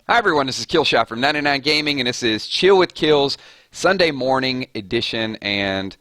Hi everyone, this is Killshot from 99 Gaming, and this is Chill with Kills Sunday morning edition, and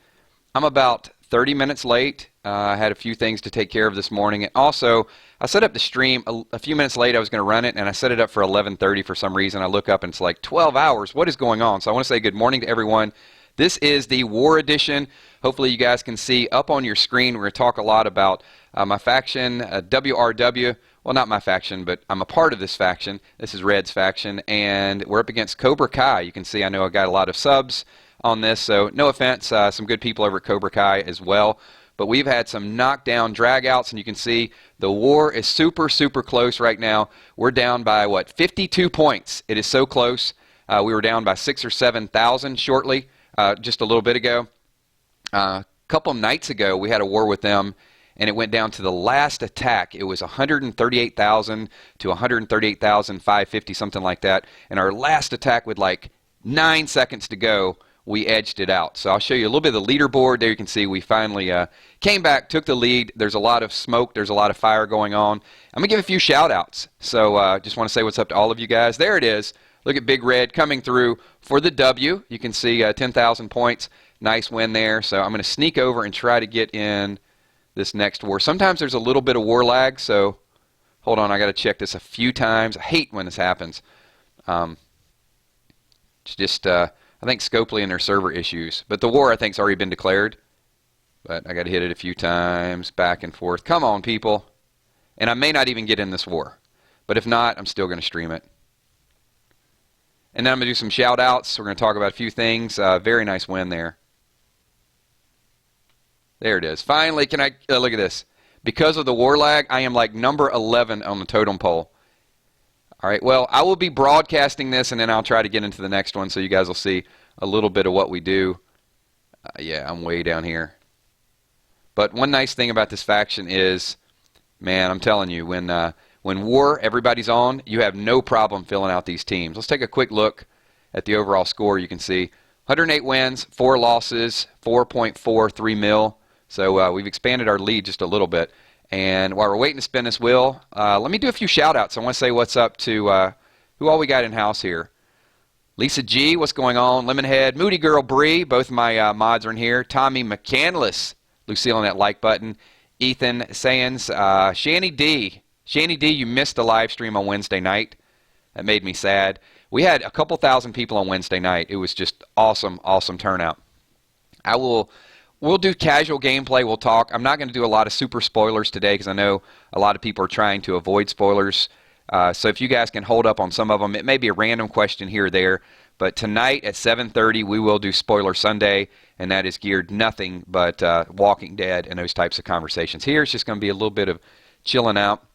I'm about 30 minutes late. I had a few things to take care of this morning, and also I set up the stream a few minutes late. I was going to run it, and I set it up for 11:30 for some reason. I look up and it's like 12 hours. What is going on? So I want to say good morning to everyone. This is the War Edition. Hopefully you guys can see up on your screen. We're going to talk a lot about my faction, WRW. Well, not my faction, but I'm a part of this faction. This is Red's faction, and we're up against Cobra Kai. You can see I know I got a lot of subs on this, so no offense, some good people over at Cobra Kai as well. But we've had some knockdown dragouts, and you can see the war is super, super close right now. We're down by, 52 points. It is so close. We were down by 6,000 or 7,000 shortly, just a little bit ago. A couple of nights ago, we had a war with them, and it went down to the last attack. It was 138,000 to 138,550, something like that. And our last attack with like 9 seconds to go, we edged it out. So I'll show you a little bit of the leaderboard. There you can see we finally came back, took the lead. There's a lot of smoke. There's a lot of fire going on. I'm going to give a few shout-outs. So just want to say what's up to all of you guys. There it is. Look at Big Red coming through for the W. You can see 10,000 points. Nice win there. So I'm going to sneak over and try to get in this next war. Sometimes there's a little bit of war lag, so hold on, I got to check this a few times. I hate when this happens. It's just, I think Scopely and their server issues. But the war, I think, has already been declared. But I got to hit it a few times, back and forth. Come on, people. And I may not even get in this war. But if not, I'm still going to stream it. And then I'm going to do some shout-outs. We're going to talk about a few things. Very nice win there. There it is. Finally, can I look at this? Because of the war lag, I am like number 11 on the totem pole. All right, well, I will be broadcasting this, and then I'll try to get into the next one so you guys will see a little bit of what we do. Yeah, I'm way down here. But one nice thing about this faction is, man, I'm telling you, when war, everybody's on, you have no problem filling out these teams. Let's take a quick look at the overall score. You can see 108 wins, 4 losses, 4.43 mil. So we've expanded our lead just a little bit. And while we're waiting to spin this wheel, let me do a few shout-outs. I want to say what's up to who all we got in-house here. Lisa G, what's going on? Lemonhead, Moody Girl Bree, both my mods are in here. Tommy McCandless, Lucille on that like button. Ethan Sands, Shanny D. Shanny D, you missed the live stream on Wednesday night. That made me sad. We had a couple thousand people on Wednesday night. It was just awesome, awesome turnout. We'll do casual gameplay. We'll talk. I'm not going to do a lot of super spoilers today because I know a lot of people are trying to avoid spoilers. So if you guys can hold up on some of them, it may be a random question here or there. But tonight at 7:30, we will do Spoiler Sunday, and that is geared nothing but Walking Dead and those types of conversations. Here it's just going to be a little bit of chilling out.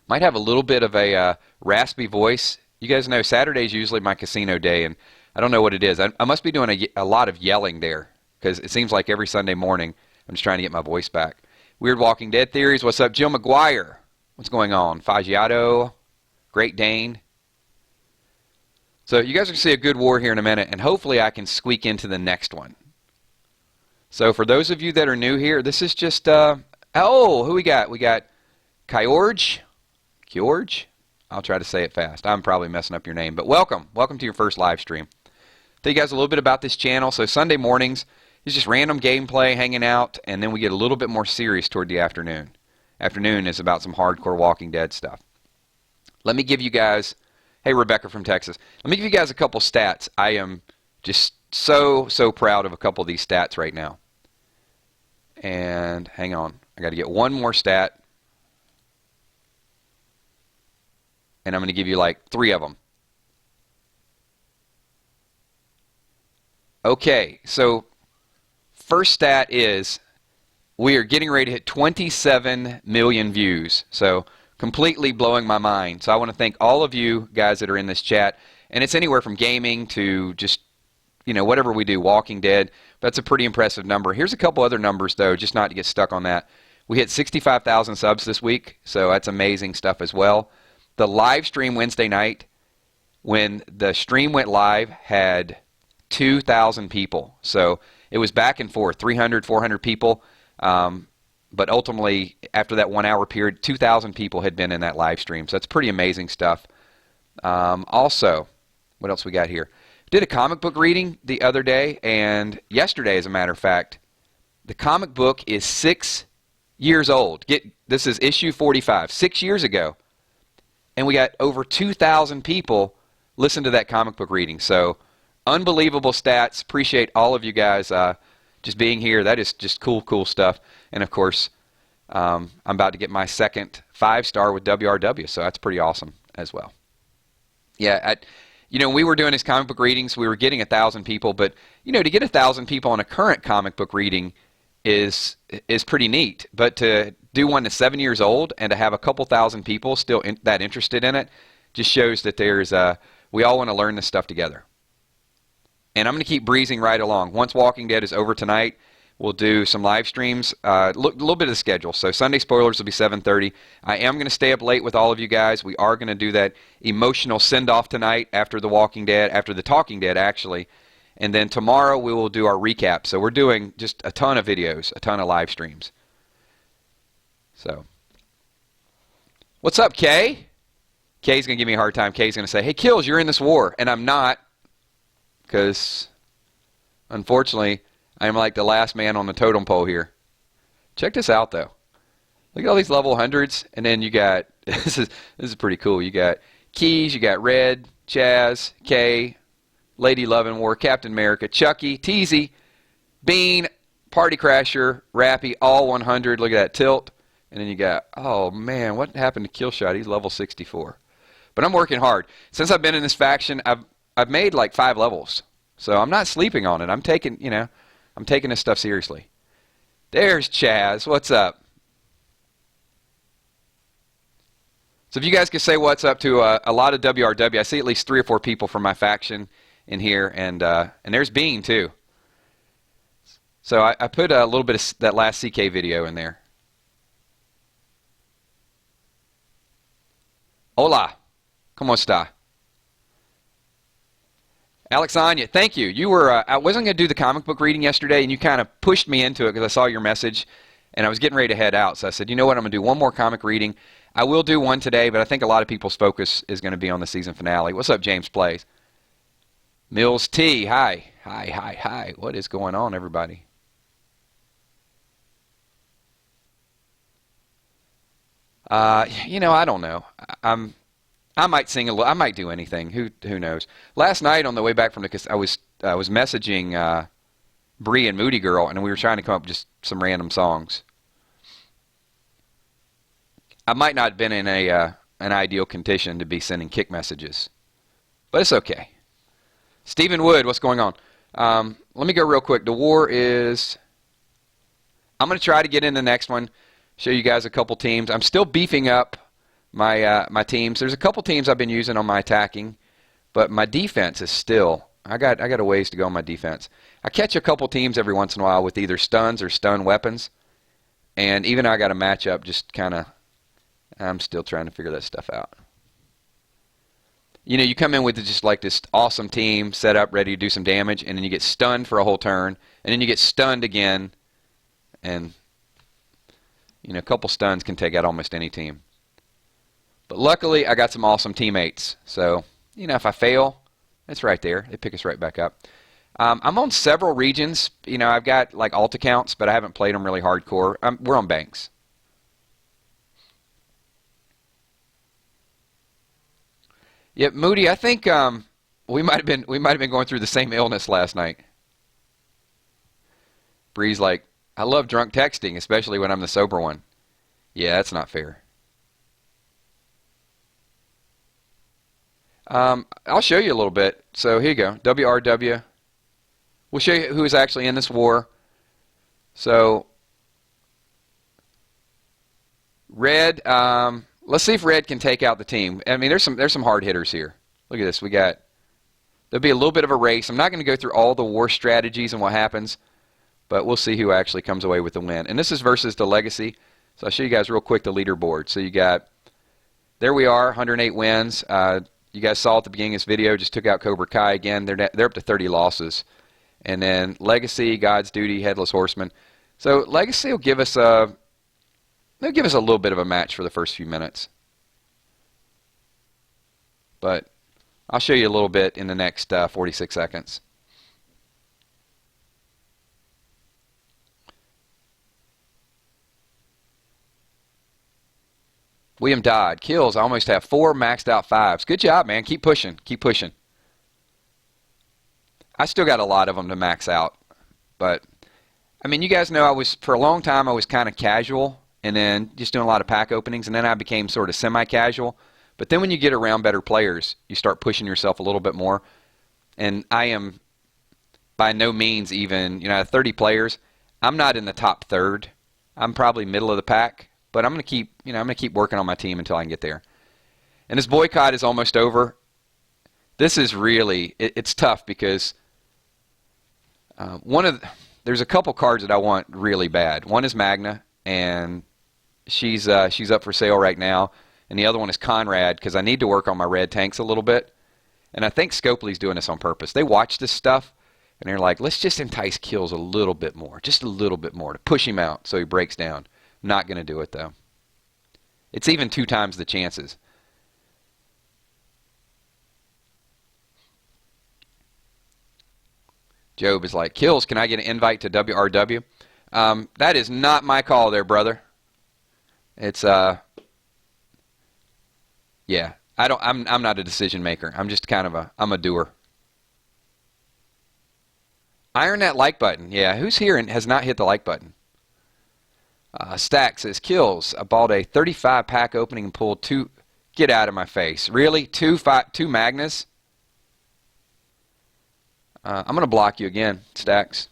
Might have a little bit of a raspy voice. You guys know Saturday's usually my casino day, and I don't know what it is. I must be doing a lot of yelling there, because it seems like every Sunday morning I'm just trying to get my voice back. Weird Walking Dead Theories, what's up? Jill McGuire, what's going on? Fagiato, Great Dane. So you guys are going to see a good war here in a minute, and hopefully I can squeak into the next one. So for those of you that are new here, this is just, who we got? We got Kyorge? I'll try to say it fast. I'm probably messing up your name, but welcome. Welcome to your first live stream. Tell you guys a little bit about this channel. So Sunday mornings is just random gameplay, hanging out, and then we get a little bit more serious toward the afternoon. Afternoon is about some hardcore Walking Dead stuff. Let me give you guys, hey Rebecca from Texas, let me give you guys a couple stats. I am just so proud of a couple of these stats right now. And hang on, I got to get one more stat. And I'm going to give you like 3 of them. Okay, so first stat is we are getting ready to hit 27 million views. So completely blowing my mind. So I want to thank all of you guys that are in this chat. And it's anywhere from gaming to just, whatever we do, Walking Dead. That's a pretty impressive number. Here's a couple other numbers, though, just not to get stuck on that. We hit 65,000 subs this week, so that's amazing stuff as well. The live stream Wednesday night, when the stream went live, had 2,000 people. So it was back and forth, 300, 400 people. But ultimately, after that 1 hour period, 2,000 people had been in that live stream. So that's pretty amazing stuff. Also, what else we got here? Did a comic book reading the other day, and yesterday, as a matter of fact. The comic book is 6 years old. This is issue 45, 6 years ago. And we got over 2,000 people listen to that comic book reading. So unbelievable stats. Appreciate all of you guys just being here. That is just cool, cool stuff. And of course, I'm about to get my second 5-star with WRW, so that's pretty awesome as well. Yeah, when we were doing these comic book readings, we were getting 1,000 people, but to get 1,000 people on a current comic book reading is pretty neat. But to do one that's 7 years old and to have a couple thousand people still that interested in it just shows that we all want to learn this stuff together. And I'm going to keep breezing right along. Once Walking Dead is over tonight, we'll do some live streams. A little bit of the schedule. So Sunday Spoilers will be 7:30. I am going to stay up late with all of you guys. We are going to do that emotional send-off tonight after The Walking Dead, after The Talking Dead, actually. And then tomorrow we will do our recap. So we're doing just a ton of videos, a ton of live streams. So, what's up, Kay? Kay's going to give me a hard time. Kay's going to say, hey, KILZ, you're in this war. And I'm not, because unfortunately, I'm like the last man on the totem pole here. Check this out, though. Look at all these level 100s. And then you got, this is pretty cool. You got Keys, you got Red, Chaz, Kay, Lady Love and War, Captain America, Chucky, Teasy, Bean, Party Crasher, Rappy, all 100. Look at that tilt. And then you got, oh man, what happened to Killshot? He's level 64. But I'm working hard. Since I've been in this faction, I've made like 5 levels. So I'm not sleeping on it. I'm taking this stuff seriously. There's Chaz. What's up? So if you guys could say what's up to a lot of WRW, I see at least 3 or 4 people from my faction in here, and there's Bean too. So I put a little bit of that last CK video in there. Hola, ¿cómo está? Alexandria, thank you. You were I wasn't going to do the comic book reading yesterday, and you kind of pushed me into it because I saw your message, and I was getting ready to head out. So I said, you know what, I'm going to do one more comic reading. I will do one today, but I think a lot of people's focus is going to be on the season finale. What's up, James Plays? Mills T, hi. Hi. What is going on, everybody? I don't know. I might sing a little. I might do anything. Who knows? Last night on the way back from the I was messaging Bree and Moody Girl, and we were trying to come up with just some random songs. I might not have been in an ideal condition to be sending kick messages, but it's okay. Stephen Wood, what's going on? Let me go real quick. The war is. I'm going to try to get in the next one. Show you guys a couple teams. I'm still beefing up my teams. There's a couple teams I've been using on my attacking, but my defense is still. I got a ways to go on my defense. I catch a couple teams every once in a while with either stuns or stun weapons, and even I got a matchup. Just kind of, I'm still trying to figure that stuff out. You come in with just like this awesome team set up, ready to do some damage, and then you get stunned for a whole turn, and then you get stunned again, and a couple stuns can take out almost any team. But luckily, I got some awesome teammates. So, if I fail, it's right there. They pick us right back up. I'm on several regions. I've got like alt accounts, but I haven't played them really hardcore. We're on banks. Yep, Moody. I think we might have been going through the same illness last night. Bree's like, I love drunk texting, especially when I'm the sober one. Yeah, that's not fair. I'll show you a little bit. So here you go, WRW. We'll show you who is actually in this war. So Red. Let's see if Red can take out the team. I mean, there's some hard hitters here. Look at this. There'll be a little bit of a race. I'm not going to go through all the war strategies and what happens, but we'll see who actually comes away with the win. And this is versus the Legacy. So I'll show you guys real quick the leaderboard. So there we are, 108 wins. You guys saw at the beginning of this video, just took out Cobra Kai again. They're up to 30 losses. And then Legacy, God's Duty, Headless Horseman. So Legacy will give us a little bit of a match for the first few minutes. but I'll show you a little bit in the next 46 seconds. William Dodd, kills. I almost have 4 maxed out 5s. Good job, man. Keep pushing. Keep pushing. I still got a lot of them to max out. But, I mean, you guys know for a long time, I was kind of casual and then just doing a lot of pack openings. And then I became sort of semi-casual. But then when you get around better players, you start pushing yourself a little bit more. And I am by no means even, out of 30 players, I'm not in the top third. I'm probably middle of the pack. But I'm going to keep working on my team until I can get there. And this boycott is almost over. This is really, it's tough because there's a couple cards that I want really bad. One is Magna, and she's up for sale right now. And the other one is Conrad, because I need to work on my red tanks a little bit. And I think Scopely's doing this on purpose. They watch this stuff, and they're like, let's just entice KILZ a little bit more, just a little bit more, to push him out so he breaks down. Not going to do it, though. It's even 2 times the chances. Job is like, KILZ, can I get an invite to WRW? That is not my call there, brother. It's, yeah. I'm not a decision maker. I'm just kind of I'm a doer. Iron that like button. Yeah, who's here and has not hit the like button? Stack says, KILZ, I bought a 35 pack opening and pulled 2. Get out of my face. Really? 2 Magnas? I'm going to block you again, Stacks.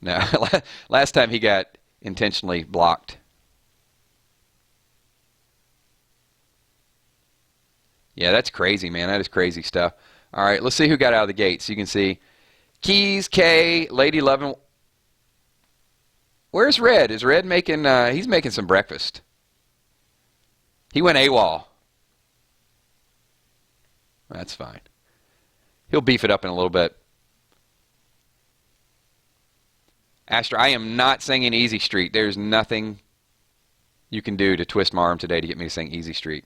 No, last time he got intentionally blocked. Yeah, that's crazy, man. That is crazy stuff. All right, let's see who got out of the gate. So you can see Keys, K, Lady Lovin'. Where's Red? Is Red making, he's making some breakfast. He went AWOL. That's fine. He'll beef it up in a little bit. Astra, I am not singing Easy Street. There's nothing you can do to twist my arm today to get me to sing Easy Street.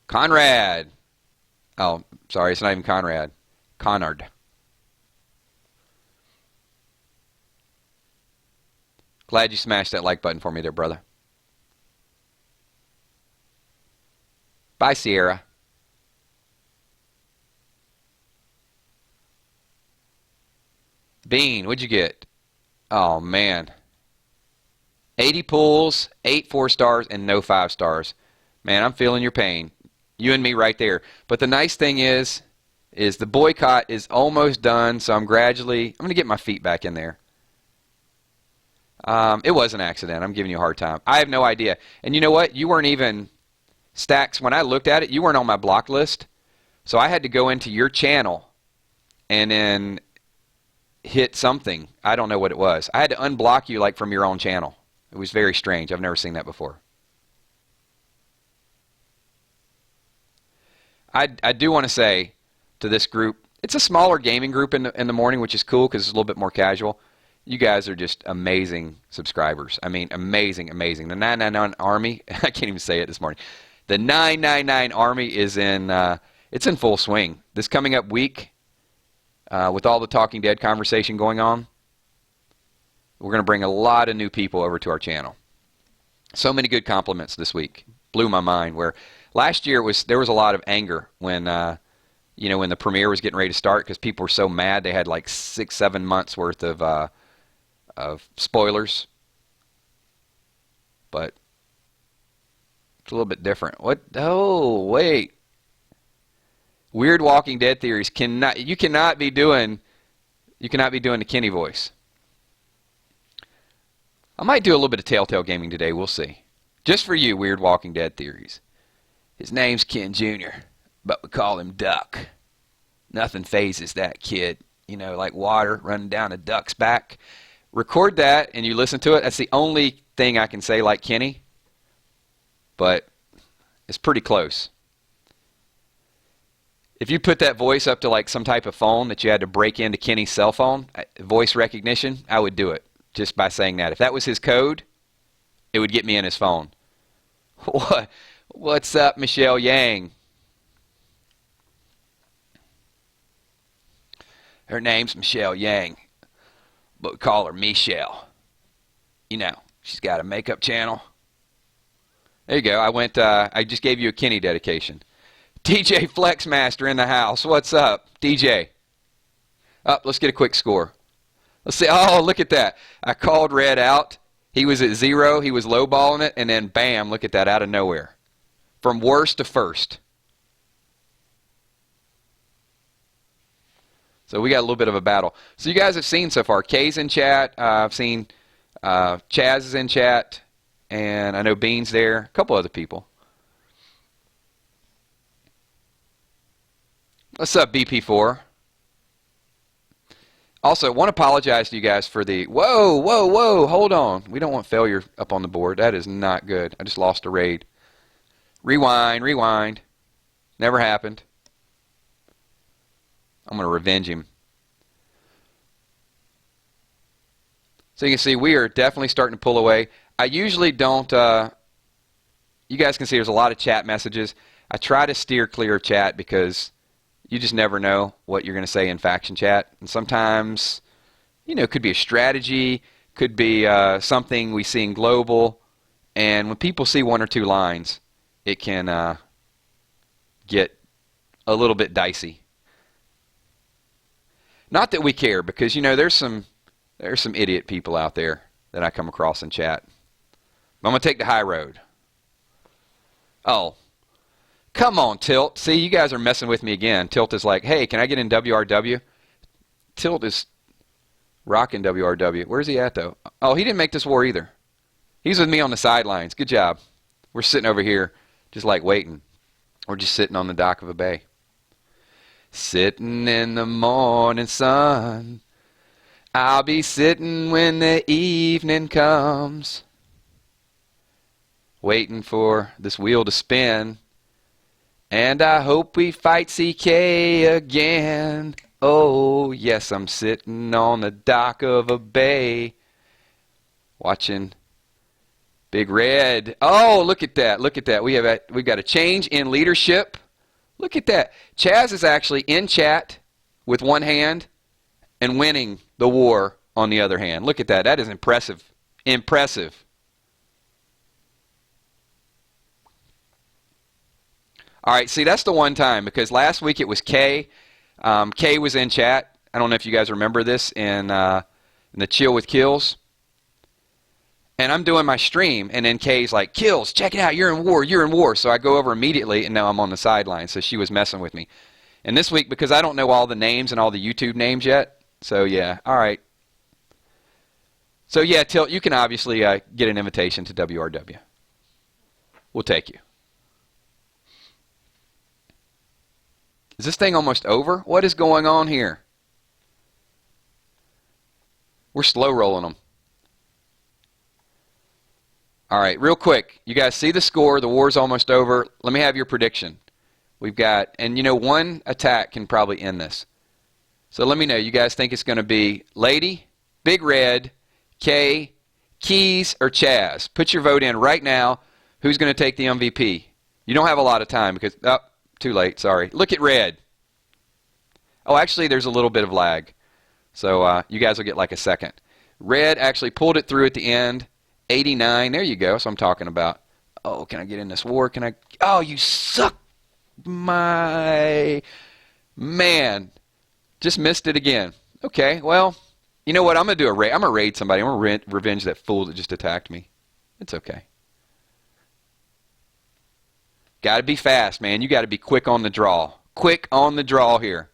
Conrad. Oh, sorry, it's not even Conrad. Conard. Glad you smashed that like button for me there, brother. Bye, Sierra. Bean, what'd you get? Oh, man. 80 pulls, 8 4-stars, and no 5-stars. Man, I'm feeling your pain. You and me right there. But the nice thing is the boycott is almost done, so I'm going to get my feet back in there. It was an accident. I'm giving you a hard time. I have no idea. And you know what? You weren't even, Stacks, when I looked at it, you weren't on my block list. So I had to go into your channel and then hit something. I don't know what it was. I had to unblock you like from your own channel. It was very strange. I've never seen that before. I do want to say to this group, it's a smaller gaming group in the morning, which is cool because it's a little bit more casual. You guys are just amazing subscribers. I mean, amazing, amazing. The 999 Army, I can't even say it this morning. The 999 Army is it's in full swing. This coming up week, with all the Talking Dead conversation going on, we're going to bring a lot of new people over to our channel. So many good compliments this week. Blew my mind. Where last year there was a lot of anger when when the premiere was getting ready to start because people were so mad they had like 6-7 months worth of spoilers. But it's a little bit different. What? Oh, wait. Weird Walking Dead theories you cannot be doing the Kenny voice. I might do a little bit of Telltale Gaming today. We'll see. Just for you, Weird Walking Dead theories. His name's Ken Jr., but we call him Duck. Nothing phases that kid. Like water running down a duck's back. Record that and you listen to it. That's the only thing I can say like Kenny. But it's pretty close. If you put that voice up to like some type of phone that you had to break into Kenny's cell phone, voice recognition, I would do it. just by saying that. If that was his code, it would get me in his phone. What's up, Michelle Yang? Her name's Michelle Yang, but we call her Michelle. You know, she's got a makeup channel. There you go. I just gave you a Kenny dedication. DJ Flexmaster in the house. What's up, DJ? Up, let's get a quick score. Let's see. Oh, look at that. I called Red out. He was at 0. He was lowballing it, and then bam, look at that, out of nowhere. From worst to first. So we got a little bit of a battle. So you guys have seen so far. Kay's in chat. I've seen Chaz is in chat. And I know Bean's there. A couple other people. What's up, BP4? Also, I want to apologize to you guys for the... Whoa, hold on. We don't want failure up on the board. That is not good. I just lost a raid. Rewind. Never happened. I'm going to revenge him. So you can see we are definitely starting to pull away. I usually don't... you guys can see there's a lot of chat messages. I try to steer clear of chat because you just never know what you're going to say in faction chat. And sometimes, you know, it could be a strategy, could be something we see in global. And when people see 1 or 2 lines, it can get a little bit dicey. Not that we care, because, you know, there's some idiot people out there that I come across in chat. But I'm going to take the high road. Oh. Come on, Tilt. See, you guys are messing with me again. Tilt is like, hey, can I get in WRW? Tilt is rocking WRW. Where's he at, though? Oh, he didn't make this war either. He's with me on the sidelines. Good job. We're sitting over here just like waiting. We're just sitting on the dock of a bay. Sitting in the morning sun. I'll be sitting when the evening comes. Waiting for this wheel to spin. And I hope we fight CK again. Oh, yes, I'm sitting on the dock of a bay. Watching Big Red. Oh, look at that. Look at that. We've got a change in leadership. Look at that. Chaz is actually in chat with one hand and winning the war on the other hand. Look at that. That is impressive. Impressive. All right, see, that's the one time, because last week it was Kay. Kay was in chat. I don't know if you guys remember this in the Chill with KILZ. And I'm doing my stream, and then Kay's like, KILZ, check it out, you're in war. So I go over immediately, and now I'm on the sideline. So she was messing with me. And this week, because I don't know all the names and all the YouTube names yet, so yeah, all right. So yeah, Tilt, you can obviously get an invitation to WRW. We'll take you. Is this thing almost over? What is going on here? We're slow rolling them. All right, real quick. You guys see the score. The war's almost over. Let me have your prediction. We've got, and you know, one attack can probably end this. So let me know. You guys think it's going to be Lady, Big Red, Kay, Keys, or Chaz? Put your vote in right now. Who's going to take the MVP? You don't have a lot of time because, oh, too late, sorry. Look at Red. Oh, actually, there's a little bit of lag. So you guys will get like a second. Red actually pulled it through at the end. 89. There you go. That's what I'm talking about. Oh, can I get in this war? Can I? Oh, you suck. My man. Just missed it again. Okay, well, you know what? I'm going to do a raid. I'm going to raid somebody. I'm going to revenge that fool that just attacked me. It's okay. Got to be fast, man. You got to be quick on the draw. Quick on the draw here.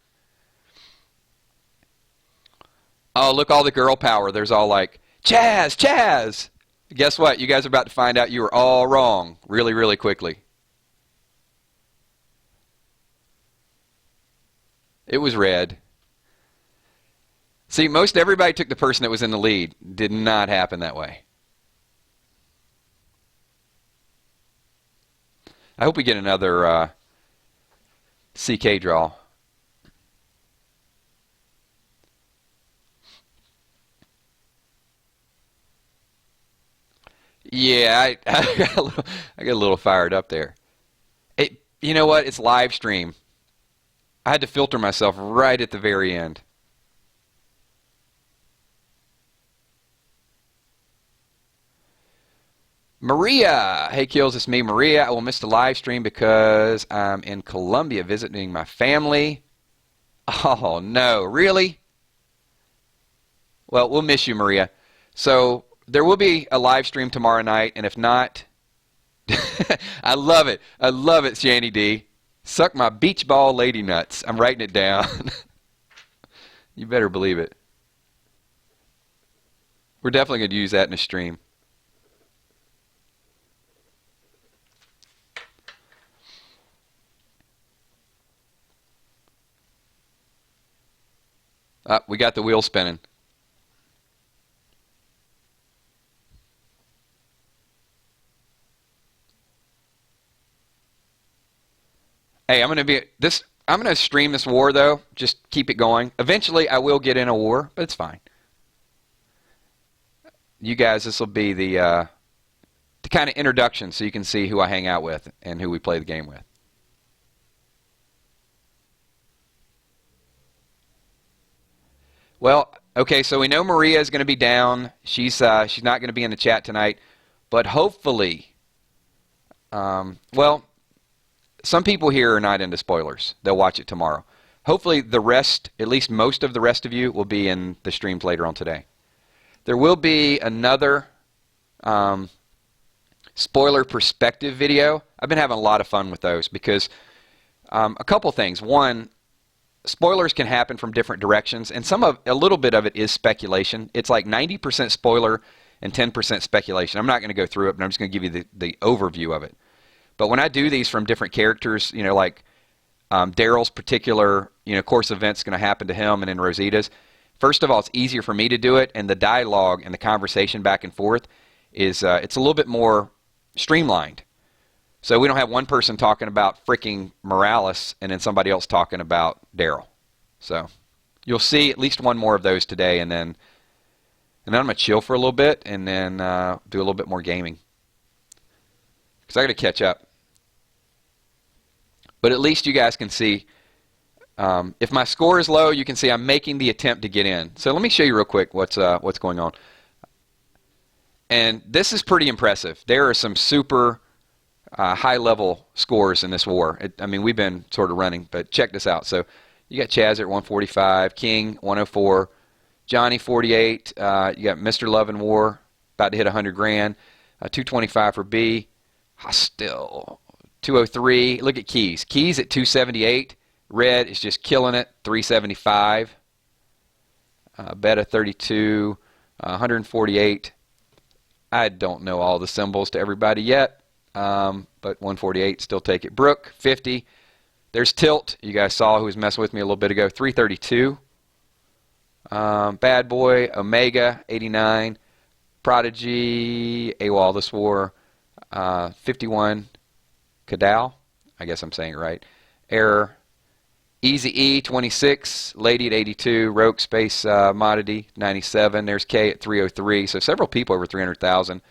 Oh, look, all the girl power. There's all like, Chaz, Chaz. Guess what? You guys are about to find out you were all wrong really, really quickly. It was Red. See, most everybody took the person that was in the lead. Did not happen that way. I hope we get another CK draw. Yeah, I got a little fired up there. You know what? It's live stream. I had to filter myself right at the very end. Maria. Hey, Kills, it's me, Maria. I will miss the live stream because I'm in Colombia visiting my family. Oh, no. Really? Well, we'll miss you, Maria. So there will be a live stream tomorrow night, and if not, I love it. I love it, Shanny D. Suck my beach ball lady nuts. I'm writing it down. You better believe it. We're definitely going to use that in a stream. We got the wheel spinning. Hey, I'm going to stream this war though. Just keep it going. Eventually, I will get in a war, but it's fine. You guys, this will be the kind of introduction, so you can see who I hang out with and who we play the game with. Well, okay, so we know Maria is going to be down. She's not going to be in the chat tonight, but hopefully, well, some people here are not into spoilers. They'll watch it tomorrow. Hopefully the rest, at least most of the rest of you, will be in the streams later on today. There will be another spoiler perspective video. I've been having a lot of fun with those because a couple things. One, spoilers can happen from different directions, and a little bit of it is speculation. It's like 90% spoiler and 10% speculation. I'm not going to go through it, but I'm just going to give you the overview of it. But when I do these from different characters, like Daryl's particular, course event's going to happen to him, and then Rosita's. First of all, it's easier for me to do it, and the dialogue and the conversation back and forth is it's a little bit more streamlined. So we don't have one person talking about freaking Morales and then somebody else talking about Daryl. So you'll see at least one more of those today, and then I'm going to chill for a little bit and then do a little bit more gaming because I got to catch up. But at least you guys can see, if my score is low, you can see I'm making the attempt to get in. So let me show you real quick what's going on. And this is pretty impressive. There are some super high-level scores in this war. We've been sort of running, but check this out. So you got Chaz at 145, King 104, Johnny 48. You got Mr. Love and War about to hit 100 grand, 225 for B. Hostile 203. Look at Keys. Keys at 278. Red is just killing it, 375. Beta 32, 148. I don't know all the symbols to everybody yet, but 148, still take it. Brooke, 50. There's Tilt. You guys saw who was messing with me a little bit ago, 332. Bad Boy, Omega, 89. Prodigy, AWOL this war, 51. Kadal, I guess I'm saying it right. Error. Easy E, 26. Lady at 82. Rogue Space Modity, 97. There's K at 303. So several people over 300,000.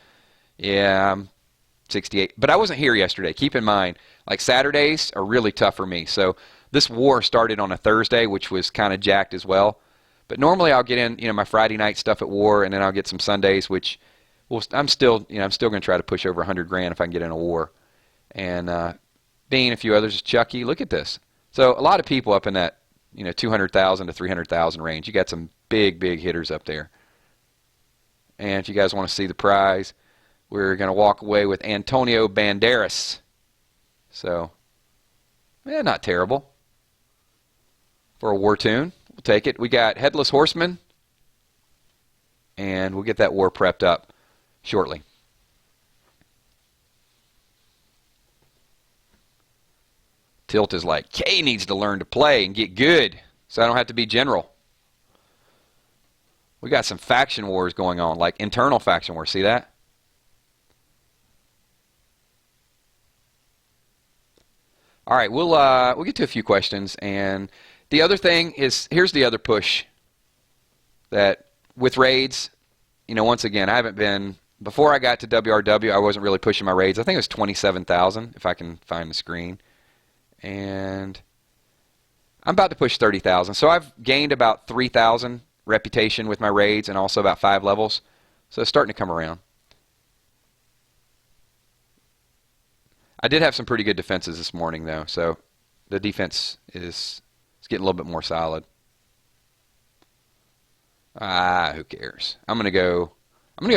Yeah, 68. But I wasn't here yesterday. Keep in mind, like Saturdays are really tough for me. So this war started on a Thursday, which was kind of jacked as well. But normally I'll get in, my Friday night stuff at war, and then I'll get some Sundays, which I'm still going to try to push over 100 grand if I can get in a war. And Bean, a few others, Chucky. Look at this. So a lot of people up in that 200,000 to 300,000 range. You got some big hitters up there. And if you guys want to see the prize, we're going to walk away with Antonio Banderas. So, not terrible for a war tune. We'll take it. We got Headless Horseman, and we'll get that war prepped up shortly. Tilt is like, K needs to learn to play and get good so I don't have to be general. We got some faction wars going on, like internal faction wars. See that? All right, we'll get to a few questions. And the other thing is, here's the other push that with raids, once again, I haven't been Before I got to WRW, I wasn't really pushing my raids. I think it was 27,000 if I can find the screen. And I'm about to push 30,000. So I've gained about 3,000 reputation with my raids and also about 5 levels. So it's starting to come around. I did have some pretty good defenses this morning, though. So the defense is getting a little bit more solid. Who cares? I'm gonna go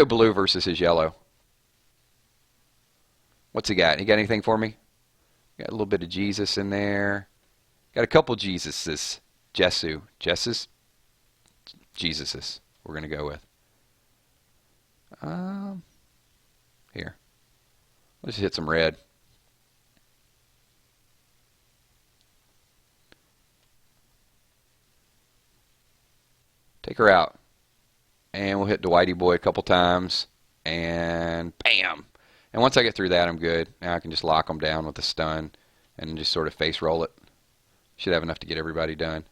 blue versus his yellow. What's he got? He got anything for me? Got a little bit of Jesus in there. Got a couple Jesuses. Jesuses. We're gonna go with. Here. Let's hit some red. Take her out. And we'll hit Dwighty Boy a couple times. And bam! And once I get through that, I'm good. Now I can just lock them down with a stun and just sort of face roll it. Should have enough to get everybody done.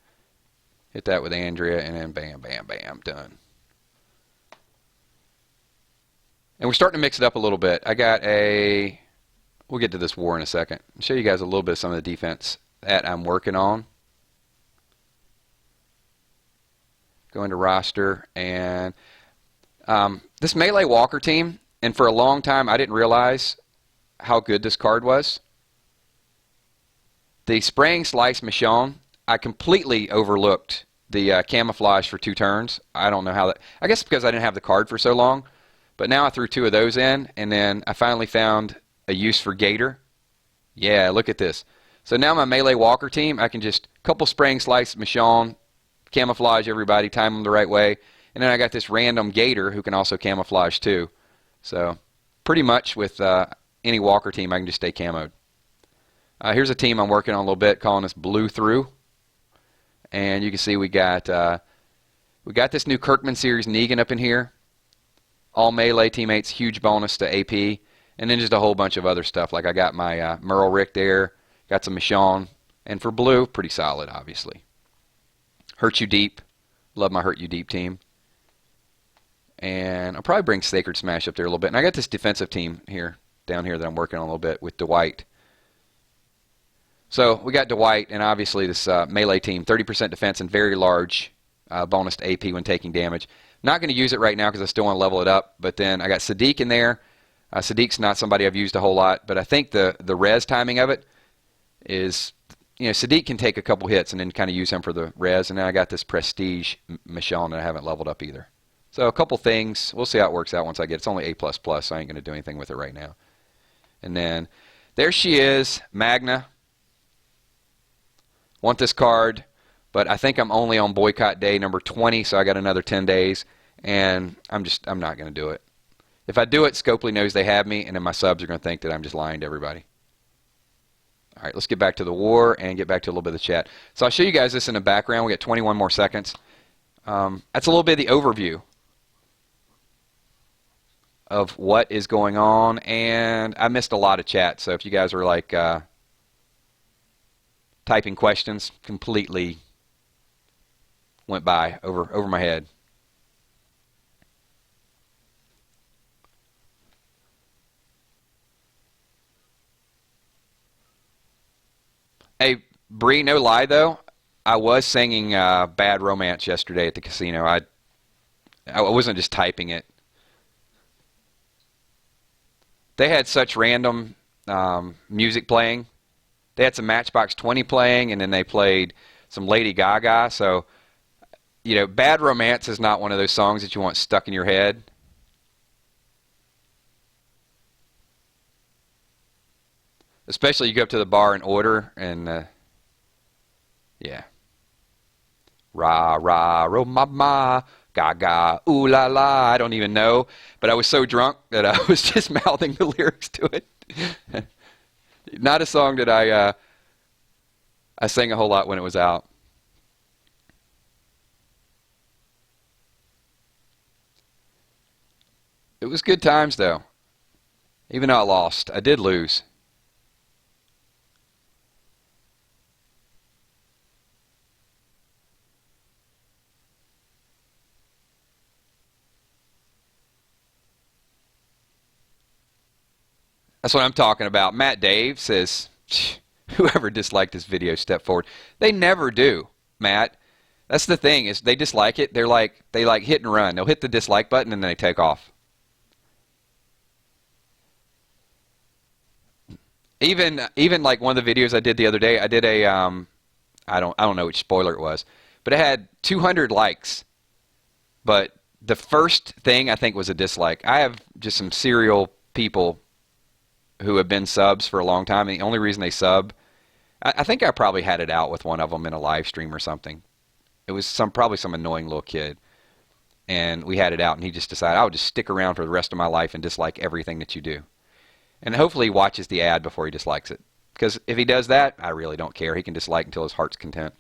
Hit that with Andrea, and then bam, bam, bam, done. And we're starting to mix it up a little bit. We'll get to this war in a second. I'll show you guys a little bit of some of the defense that I'm working on. Go into roster, and this Melee Walker team, and for a long time I didn't realize how good this card was. The Spraying Slice Michonne, I completely overlooked the camouflage for 2 turns. I don't know how that... I guess because I didn't have the card for so long. But now I threw 2 of those in, and then I finally found a use for Gator. Yeah, look at this. So now my Melee Walker team, I can just couple Spraying Slice Michonne, camouflage everybody, time them the right way. And then I got this random Gator who can also camouflage too. So pretty much with any Walker team, I can just stay camoed. Here's a team I'm working on a little bit, calling this Blue Through. And you can see we got this new Kirkman Series Negan up in here. All Melee teammates, huge bonus to AP. And then just a whole bunch of other stuff. Like I got my Merle Rick there, got some Michonne. And for Blue, pretty solid, obviously. Hurt You Deep. Love my Hurt You Deep team. And I'll probably bring Sacred Smash up there a little bit. And I got this defensive team here, down here that I'm working on a little bit with Dwight. So we got Dwight, and obviously this Melee team, 30% defense and very large bonus to AP when taking damage. Not going to use it right now because I still want to level it up. But then I got Sadiq in there. Sadiq's not somebody I've used a whole lot, but I think the res timing of it is... Sadiq can take a couple hits and then kind of use him for the res. And then I got this Prestige Michonne that I haven't leveled up either. So a couple things. We'll see how it works out once I get it. It's only A++, so I ain't going to do anything with it right now. And then there she is, Magna. Want this card, but I think I'm only on boycott day number 20, so I got another 10 days. And I'm not going to do it. If I do it, Scopely knows they have me, and then my subs are going to think that I'm just lying to everybody. All right, let's get back to the war and get back to a little bit of the chat. So I'll show you guys this in the background. We got 21 more seconds. That's a little bit of the overview of what is going on, and I missed a lot of chat. So if you guys were like typing questions, completely went by over my head. Hey, Bree, no lie though, I was singing Bad Romance yesterday at the casino. I wasn't just typing it. They had such random music playing. They had some Matchbox 20 playing, and then they played some Lady Gaga. So, Bad Romance is not one of those songs that you want stuck in your head. Especially you go up to the bar and order, and yeah. Ra, ra, ro, ma, ma, gaga, ooh la la. I don't even know. But I was so drunk that I was just mouthing the lyrics to it. Not a song that I sang a whole lot when it was out. It was good times, though. Even though I lost. I did lose. That's what I'm talking about. Matt Dave says, whoever disliked this video, step forward. They never do, Matt. That's the thing, is they dislike it. They like hit and run. They'll hit the dislike button and then they take off. Even like one of the videos I did the other day, I did a I don't know which spoiler it was, but it had 200 likes. But the first thing I think was a dislike. I have just some serial people who have been subs for a long time, and the only reason they sub, I think I probably had it out with one of them in a live stream or something. It was probably some annoying little kid, and we had it out, and he just decided, I'll just stick around for the rest of my life and dislike everything that you do. And hopefully he watches the ad before he dislikes it. Because if he does that, I really don't care. He can dislike until his heart's content.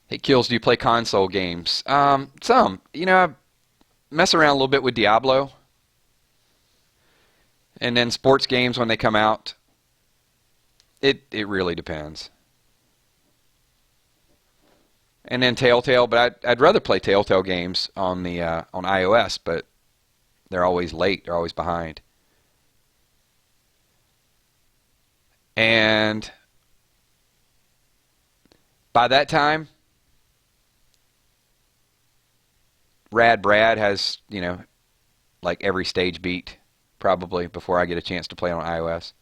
Hey, KILZ, do you play console games? Some. You know, I mess around a little bit with Diablo. And then sports games when they come out. It really depends. And then Telltale, but I'd rather play Telltale games on the on iOS, but they're always late. They're always behind. And by that time, Rad Brad has, you know, like every stage beat probably before I get a chance to play on iOS.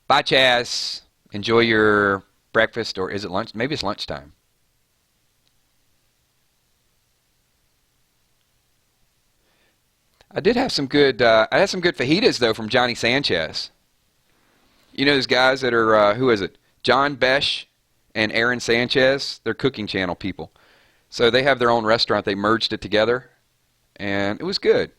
Bye, Chaz. Enjoy your breakfast, or is it lunch? Maybe it's lunchtime. I did have some good. I had some good fajitas though from Johnny Sanchez. You know those guys that are who is it? John Besh and Aaron Sanchez. They're cooking channel people. So they have their own restaurant. They merged it together, and it was good.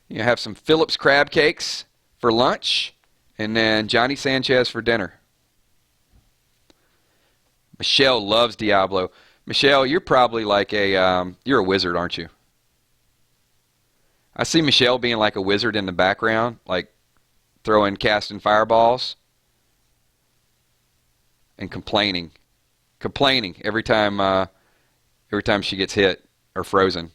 You have some Phillips crab cakes for lunch, and then Johnny Sanchez for dinner. Michelle loves Diablo. Michelle, you're probably like you're a wizard, aren't you? I see Michelle being like a wizard in the background, like casting fireballs, and complaining every time she gets hit or frozen.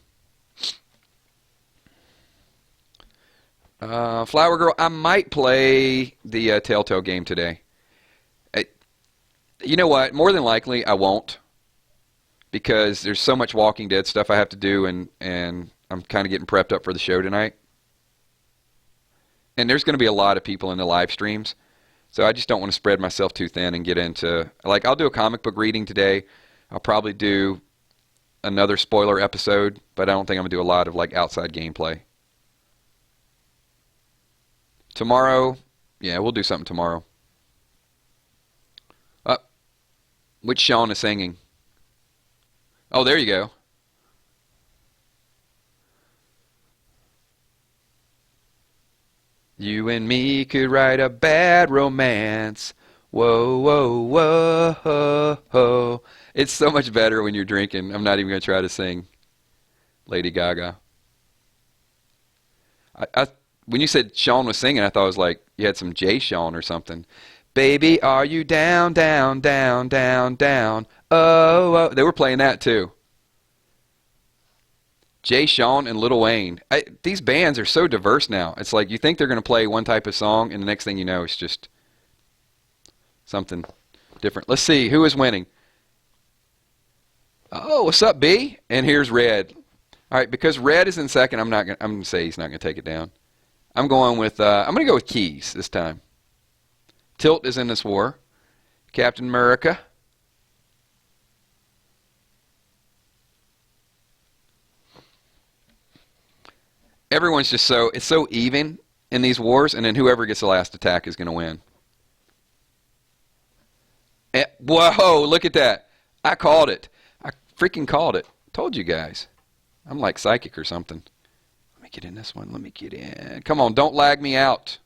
Flower Girl, I might play the Telltale game today. You know what? More than likely, I won't, because there's so much Walking Dead stuff I have to do, and I'm kind of getting prepped up for the show tonight. And there's going to be a lot of people in the live streams, so I just don't want to spread myself too thin and get into, like, I'll do a comic book reading today. I'll probably do another spoiler episode, but I don't think I'm going to do a lot of, like, outside gameplay. Tomorrow, yeah, we'll do something tomorrow. Which Sean is singing? Oh, there you go. You and me could write a bad romance. Whoa, whoa, whoa, whoa. It's so much better when you're drinking. I'm not even going to try to sing Lady Gaga. When you said Sean was singing, I thought it was like you had some Jay Sean or something. Baby, are you down, down, down, down, down? Oh, oh. They were playing that too. Jay Sean and Lil Wayne. These bands are so diverse now. It's like you think they're going to play one type of song, and the next thing you know, it's just something different. Let's see who is winning. Oh, what's up, B? And here's Red. All right, because Red is in second, I'm going to say he's not going to take it down. I'm going with I'm going to go with Keys this time. Tilt is in this war. Captain America. Everyone's just it's so even in these wars, and then whoever gets the last attack is going to win. Whoa, look at that. I called it. I freaking called it. Told you guys. I'm like psychic or something. Let me get in this one. Let me get in. Come on, don't lag me out.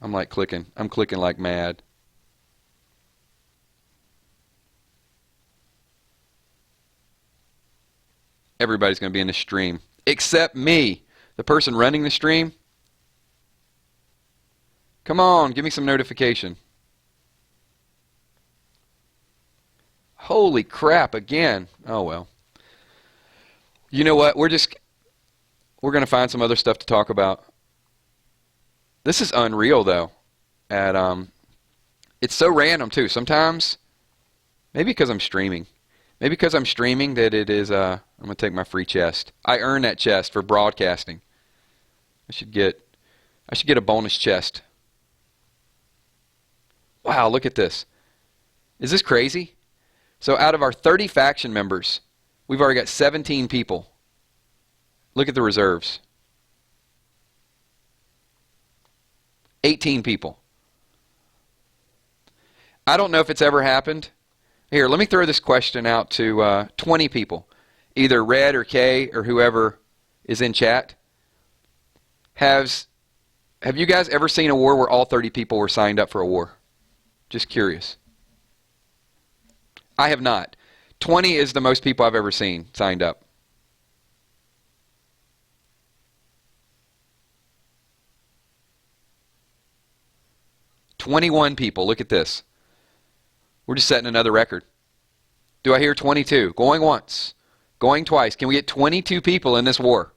I'm like clicking. I'm clicking like mad. Everybody's going to be in the stream. Except me. The person running the stream. Come on, give me some notification. Holy crap, again. Oh, well. You know what? We're going to find some other stuff to talk about. This is unreal, though. It's so random, too. Sometimes, maybe because I'm streaming. Maybe because I'm streaming that it is, I'm going to take my free chest. I earned that chest for broadcasting. I should get a bonus chest. Wow, look at this. Is this crazy? So out of our 30 faction members, we've already got 17 people. Look at the reserves. 18 people. I don't know if it's ever happened. Here, let me throw this question out to 20 people. Either Red or Kay or whoever is in chat. Have you guys ever seen a war where all 30 people were signed up for a war? Just curious. I have not. 20 is the most people I've ever seen signed up. "21 people. Look at this. We're just setting another record. Do I hear 22? Going once. Going twice. Can we get 22 people in this war?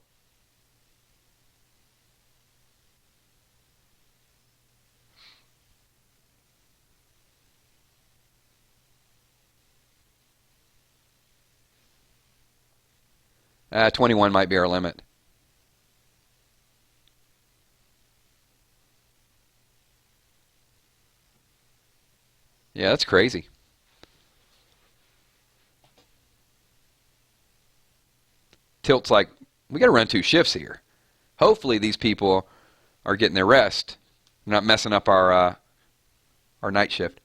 Uh, 21 might be our limit. Yeah, that's crazy. Tilt's like, we got to run 2 shifts here. Hopefully these people are getting their rest. They're not messing up our night shift.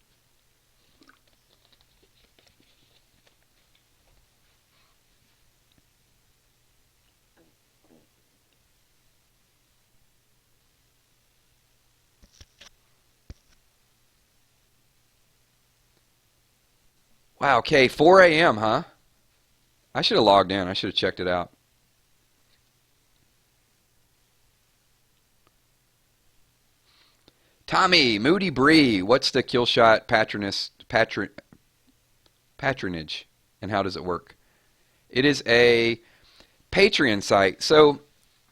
Wow, okay, 4 a.m., huh? I should have logged in. I should have checked it out. Tommy, Moody Bree, what's the Killshot patronage, and how does it work? It is a Patreon site. So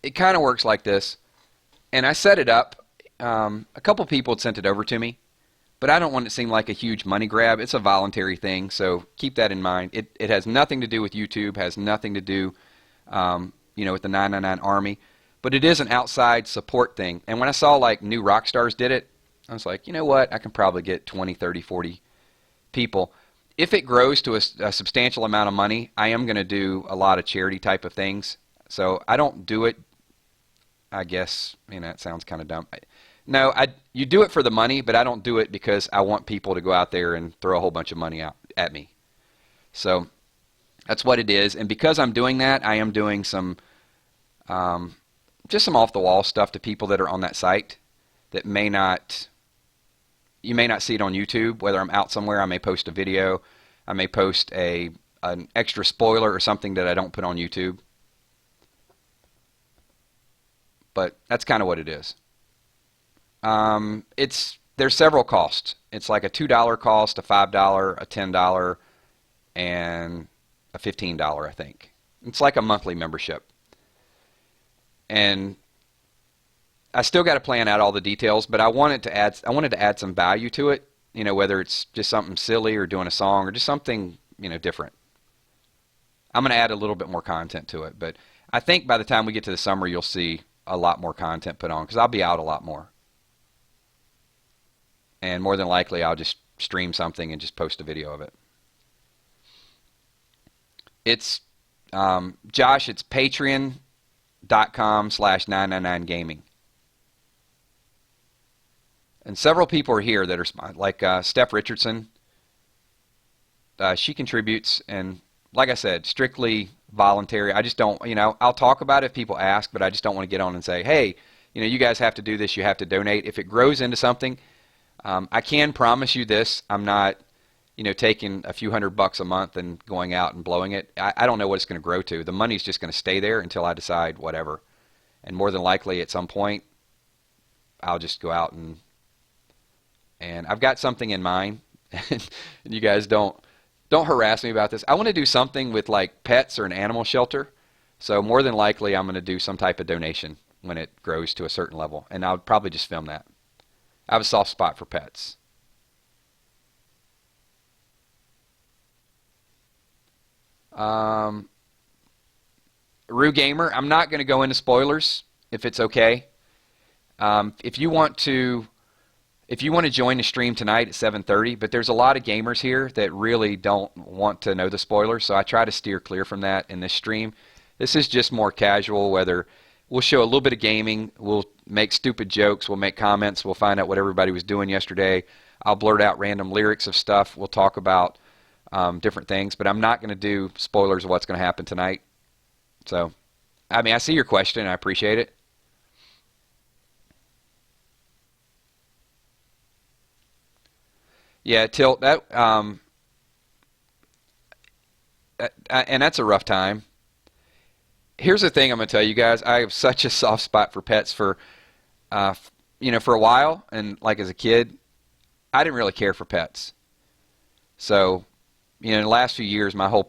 it kind of works like this. And I set it up. A couple people had sent it over to me. But I don't want it to seem like a huge money grab. It's a voluntary thing, so keep that in mind. It has nothing to do with YouTube, has nothing to do with the 999 Army. But it is an outside support thing. And when I saw like new rock stars did it, I was like, you know what? I can probably get 20, 30, 40 people. If it grows to a substantial amount of money, I am going to do a lot of charity type of things. So I don't do it, I guess, it sounds kind of dumb. No, you do it for the money, but I don't do it because I want people to go out there and throw a whole bunch of money out at me. So that's what it is. And because I'm doing that, I am doing some just some off-the-wall stuff to people that are on that site that you may not see it on YouTube. Whether I'm out somewhere, I may post a video. I may post an extra spoiler or something that I don't put on YouTube. But that's kind of what it is. There's several costs. It's like a $2 cost, a $5, a $10, and a $15, I think. It's like a monthly membership. And I still got to plan out all the details, but I wanted to add some value to it, whether it's just something silly or doing a song or just something, different. I'm going to add a little bit more content to it, but I think by the time we get to the summer, you'll see a lot more content put on because I'll be out a lot more. And more than likely, I'll just stream something and just post a video of it. It's, Josh, it's patreon.com/999gaming. And several people are here that are, like Steph Richardson. She contributes, and like I said, strictly voluntary. I just don't, I'll talk about it if people ask, but I just don't want to get on and say, hey, you guys have to do this, you have to donate. If it grows into something, I can promise you this, I'm not, taking a few $100 a month and going out and blowing it. I don't know what it's going to grow to. The money's just going to stay there until I decide whatever. And more than likely at some point, I'll just go out and and I've got something in mind. And you guys don't harass me about this. I want to do something with like pets or an animal shelter. So more than likely, I'm going to do some type of donation when it grows to a certain level, and I'll probably just film that. I have a soft spot for pets. Um, Rue Gamer, I'm not going to go into spoilers if it's okay. If you want to join the stream tonight at 7:30, but there's a lot of gamers here that really don't want to know the spoilers, so I try to steer clear from that in this stream. This is just more casual, whether we'll show a little bit of gaming, we'll make stupid jokes, we'll make comments, we'll find out what everybody was doing yesterday. I'll blurt out random lyrics of stuff. We'll talk about different things, but I'm not going to do spoilers of what's going to happen tonight. So, I mean, I see your question, and I appreciate it. Yeah, Tilt, and that's a rough time. Here's the thing I'm going to tell you guys. I have such a soft spot for pets for a while, and like as a kid, I didn't really care for pets. So, in the last few years, my whole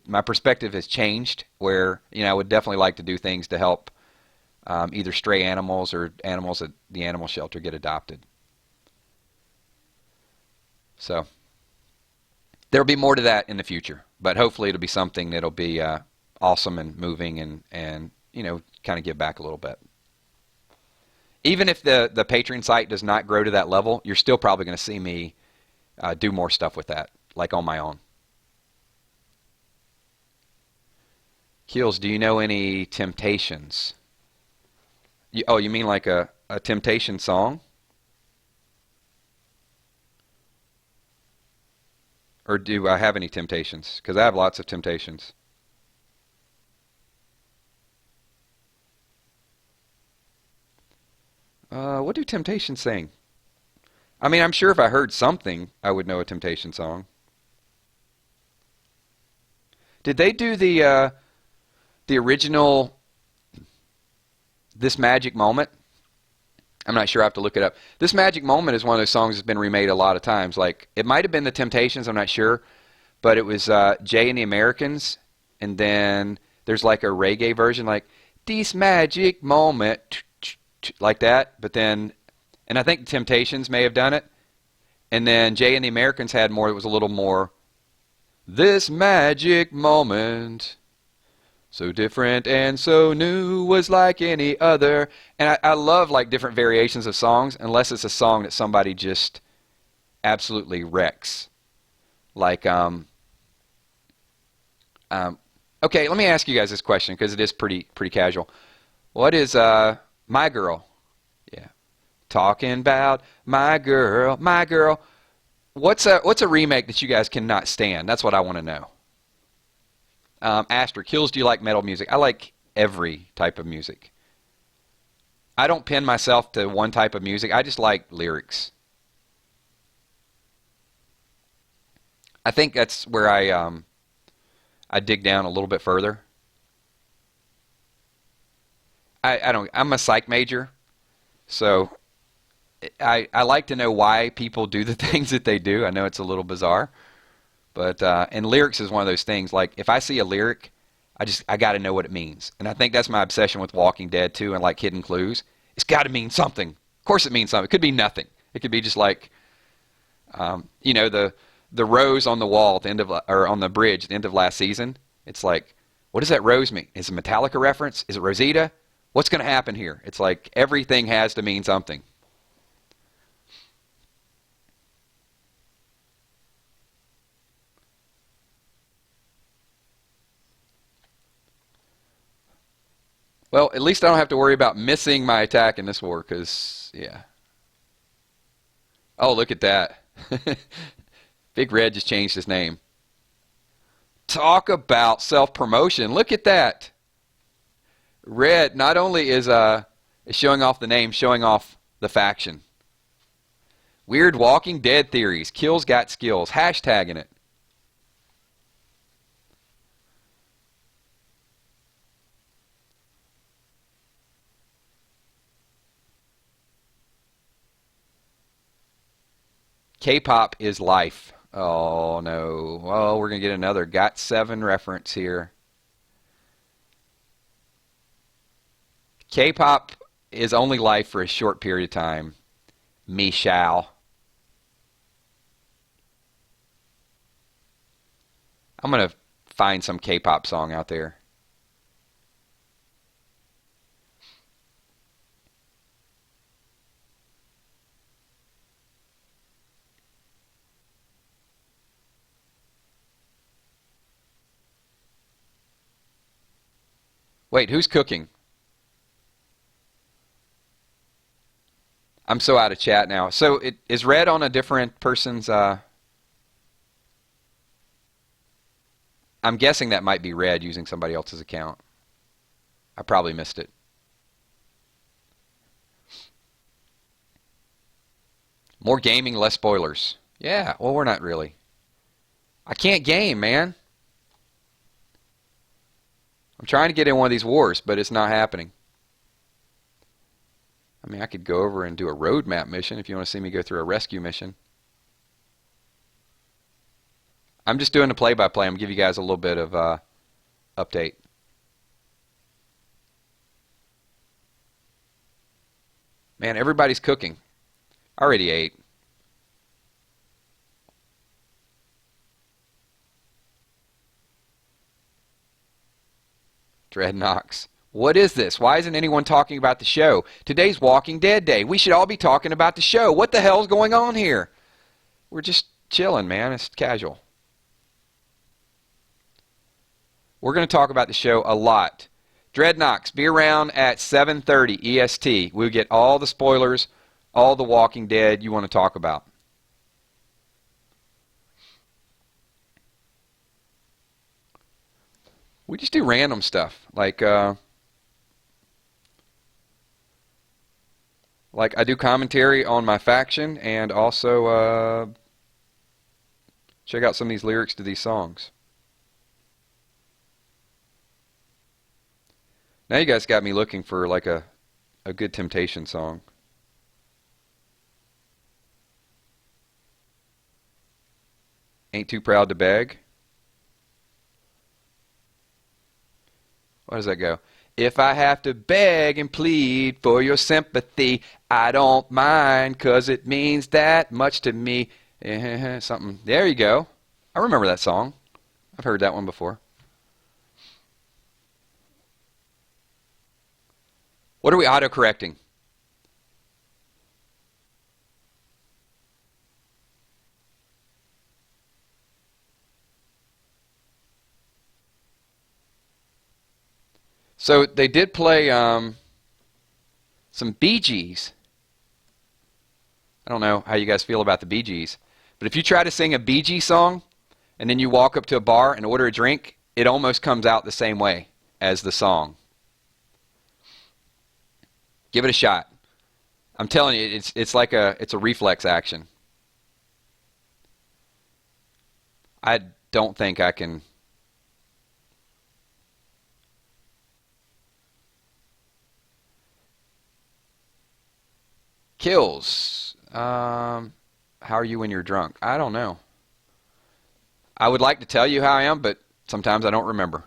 my perspective has changed where, I would definitely like to do things to help either stray animals or animals at the animal shelter get adopted. So there'll be more to that in the future, but hopefully it'll be something that'll be awesome and moving and kind of give back a little bit. Even if the Patreon site does not grow to that level, you're still probably going to see me do more stuff with that, like on my own. KILZ, do you know any Temptations? You mean like a Temptation song? Or do I have any Temptations? Because I have lots of Temptations. What do Temptations sing? I mean, I'm sure if I heard something, I would know a Temptation song. Did they do the original This Magic Moment? I'm not sure. I have to look it up. This Magic Moment is one of those songs that's been remade a lot of times. Like, it might have been the Temptations, I'm not sure. But it was Jay and the Americans. And then there's like a reggae version, like, This Magic Moment, like that. But then, and I think the Temptations may have done it. And then Jay and the Americans had more, it was a little more, This Magic Moment, so different and so new, was like any other. And I love like different variations of songs, unless it's a song that somebody just absolutely wrecks. Like, okay, let me ask you guys this question because it is pretty casual. What is My Girl? Yeah, talking about my girl, my girl. What's a remake that you guys cannot stand? That's what I want to know. Aster, KILZ, do you like metal music? I like every type of music. I don't pin myself to one type of music. I just like lyrics. I think that's where I dig down a little bit further. I'm a psych major, so I like to know why people do the things that they do. I know it's a little bizarre. But and lyrics is one of those things. Like if I see a lyric, I got to know what it means. And I think that's my obsession with Walking Dead too, and like Hidden Clues. It's got to mean something. Of course, it means something. It could be nothing. It could be just like, the rose on the wall at the end of or on the bridge at the end of last season. It's like, what does that rose mean? Is it a Metallica reference? Is it Rosita? What's going to happen here? It's like everything has to mean something. Well, at least I don't have to worry about missing my attack in this war, because, yeah. Oh, look at that. Big Red just changed his name. Talk about self-promotion. Look at that. Red not only is showing off the name, showing off the faction. Weird Walking Dead theories. KILZ got skills. Hashtagging it. K-pop is life. Oh, no. Well, we're going to get another Got7 reference here. K-pop is only life for a short period of time. Me shall. I'm going to find some K-pop song out there. Wait, who's cooking? I'm so out of chat now. So is Red on a different person's... I'm guessing that might be Red using somebody else's account. I probably missed it. More gaming, less spoilers. Yeah, well, we're not really. I can't game, man. I'm trying to get in one of these wars, but it's not happening. I mean, I could go over and do a roadmap mission if you want to see me go through a rescue mission. I'm just doing the play-by-play. I'm going to give you guys a little bit of update. Man, everybody's cooking. I already ate. Dreadnox. What is this? Why isn't anyone talking about the show? Today's Walking Dead Day. We should all be talking about the show. What the hell's going on here? We're just chilling, man. It's casual. We're going to talk about the show a lot. Dreadnox, be around at 7:30 EST. We'll get all the spoilers, all the Walking Dead you want to talk about. We just do random stuff. Like I do commentary on my faction and also check out some of these lyrics to these songs. Now you guys got me looking for like a good Temptation song. Ain't Too Proud to Beg. What does that go? If I have to beg and plead for your sympathy, I don't mind, 'cause it means that much to me. Something. There you go. I remember that song. I've heard that one before. What are we auto-correcting? So they did play some Bee Gees. I don't know how you guys feel about the Bee Gees, but if you try to sing a Bee Gees song and then you walk up to a bar and order a drink, it almost comes out the same way as the song. Give it a shot. I'm telling you, it's like it's a reflex action. I don't think I can. KILZ. How are you when you're drunk? I don't know. I would like to tell you how I am, but sometimes I don't remember.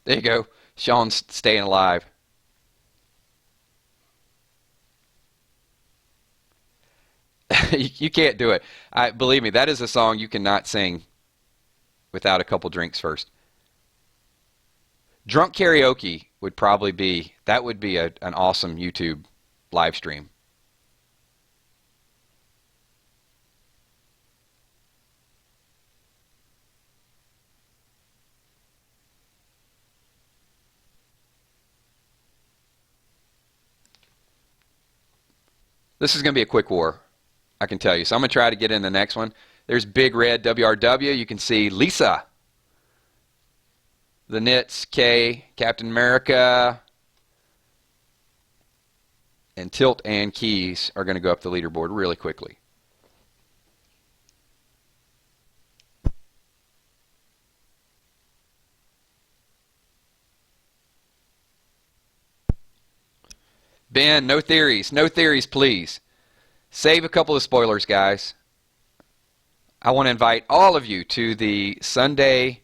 There you go. Sean's staying alive. You can't do it. Believe me, that is a song you cannot sing without a couple drinks first. Drunk karaoke would probably be, that would be an awesome YouTube live stream. This is going to be a quick war, I can tell you. So I'm going to try to get in the next one. There's Big Red WRW. You can see Lisa. The Knits, K, Captain America, and Tilt and Keys are going to go up the leaderboard really quickly. Ben, no theories. No theories, please. Save a couple of spoilers, guys. I want to invite all of you to the Sunday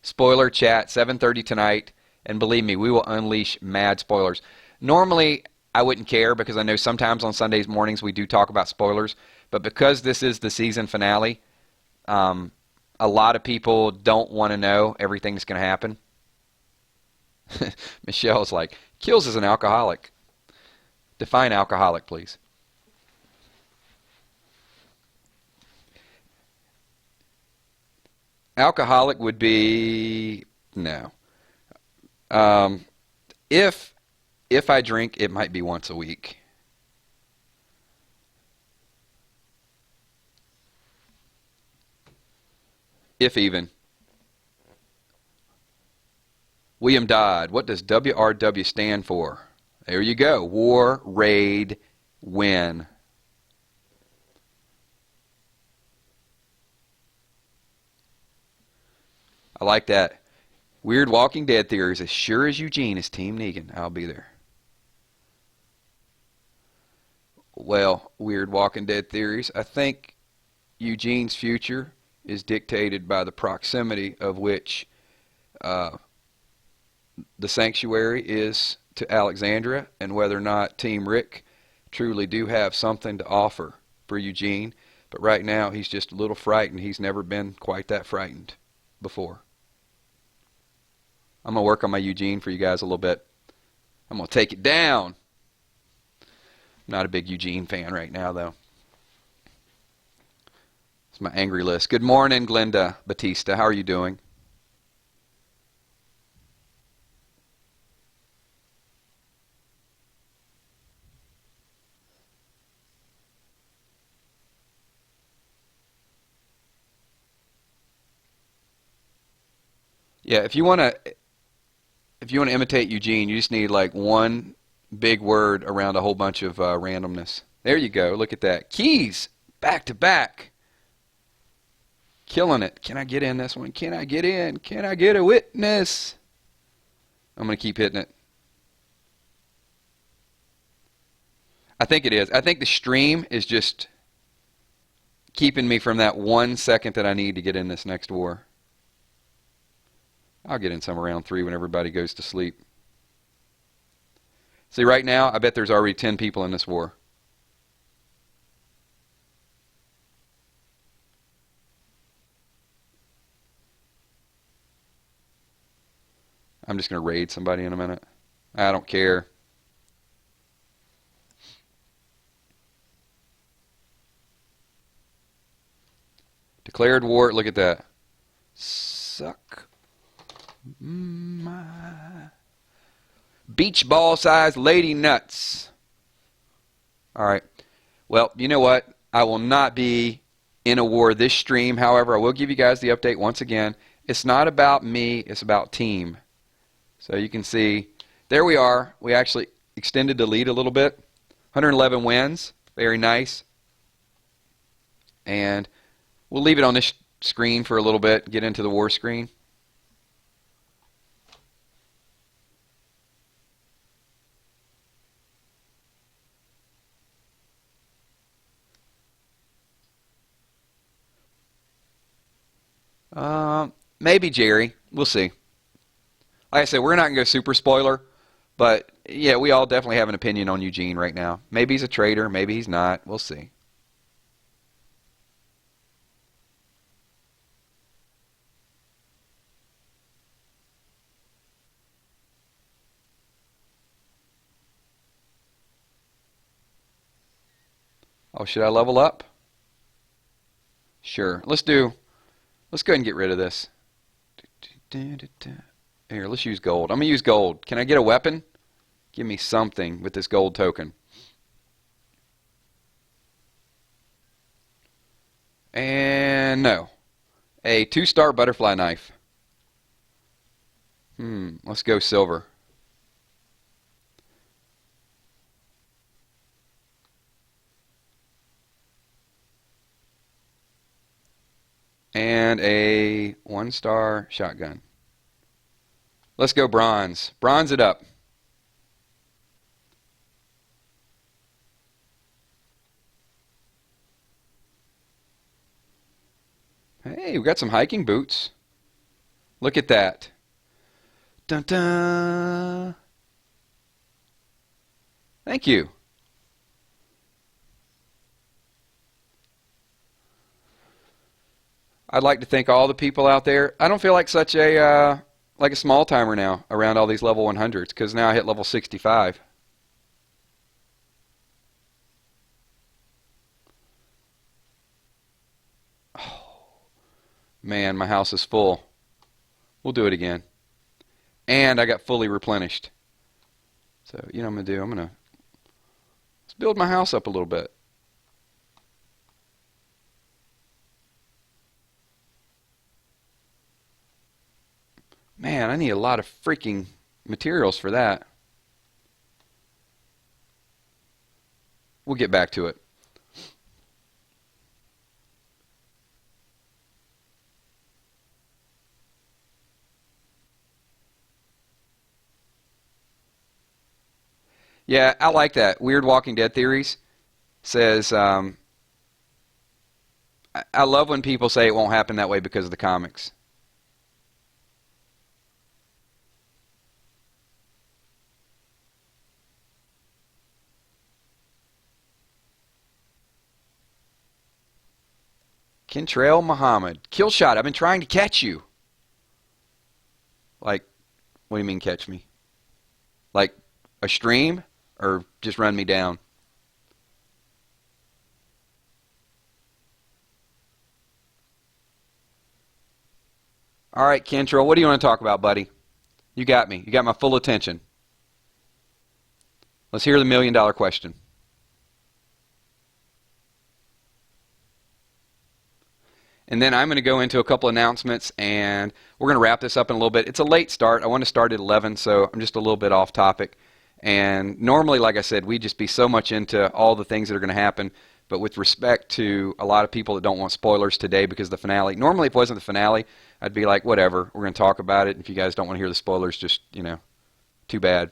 spoiler chat, 7:30 tonight. And believe me, we will unleash mad spoilers. Normally, I wouldn't care because I know sometimes on Sundays mornings we do talk about spoilers. But because this is the season finale, a lot of people don't want to know everything that's going to happen. Michelle's like, KILZ is an alcoholic. Define alcoholic, please. Alcoholic would be, no. If I drink, it might be once a week. If even. William Dodd, what does WRW stand for? There you go. War, raid, win. I like that. Weird Walking Dead theories. As sure as Eugene is Team Negan, I'll be there. Well, Weird Walking Dead theories. I think Eugene's future is dictated by the proximity of which the sanctuary is to Alexandria, and whether or not Team Rick truly do have something to offer for Eugene. But right now, he's just a little frightened. He's never been quite that frightened before. I'm going to work on my Eugene for you guys a little bit. I'm going to take it down. I'm not a big Eugene fan right now, though. It's my angry list. Good morning, Glenda Batista. How are you doing? Yeah, if you want to imitate Eugene, you just need like one big word around a whole bunch of randomness. There you go. Look at that. Keys back to back. Killing it. Can I get in this one? Can I get in? Can I get a witness? I'm going to keep hitting it. I think it is. I think the stream is just keeping me from that 1 second that I need to get in this next war. I'll get in some around 3 when everybody goes to sleep. See, right now, I bet there's already 10 people in this war. I'm just going to raid somebody in a minute. I don't care. Declared war. Look at that. Suck my beach ball size lady nuts. All right. Well, you know what? I will not be in a war this stream. However, I will give you guys the update once again. It's not about me. It's about team. So you can see, there we are. We actually extended the lead a little bit. 111 wins. Very nice. And we'll leave it on this screen for a little bit. Get into the war screen. Maybe Jerry. We'll see. Like I said, we're not going to go super spoiler, but yeah, we all definitely have an opinion on Eugene right now. Maybe he's a traitor, maybe he's not. We'll see. Oh, should I level up? Sure. Let's go ahead and get rid of this. Here, let's use gold. I'm going to use gold. Can I get a weapon? Give me something with this gold token. And no. A 2-star butterfly knife. Let's go silver. And a 1-star shotgun. Let's go bronze. Bronze it up. Hey, we got some hiking boots. Look at that. Dun dun. Thank you. I'd like to thank all the people out there. I don't feel like such a like a small timer now around all these level 100s because now I hit level 65. Man, my house is full. We'll do it again. And I got fully replenished. So, you know what I'm going to do? Let's build my house up a little bit. Man, I need a lot of freaking materials for that. We'll get back to it. Yeah, I like that. Weird Walking Dead Theories says, I love when people say it won't happen that way because of the comics. Kentrail Muhammad. Kill shot. I've been trying to catch you. Like, what do you mean catch me? Like a stream? Or just run me down? All right, Kentrail, what do you want to talk about, buddy? You got me. You got my full attention. Let's hear the $1,000,000 question. And then I'm going to go into a couple announcements, and we're going to wrap this up in a little bit. It's a late start. I want to start at 11, so I'm just a little bit off topic. And normally, like I said, we'd just be so much into all the things that are going to happen. But with respect to a lot of people that don't want spoilers today because of the finale, normally if it wasn't the finale, I'd be like, whatever, we're going to talk about it. If you guys don't want to hear the spoilers, just, too bad.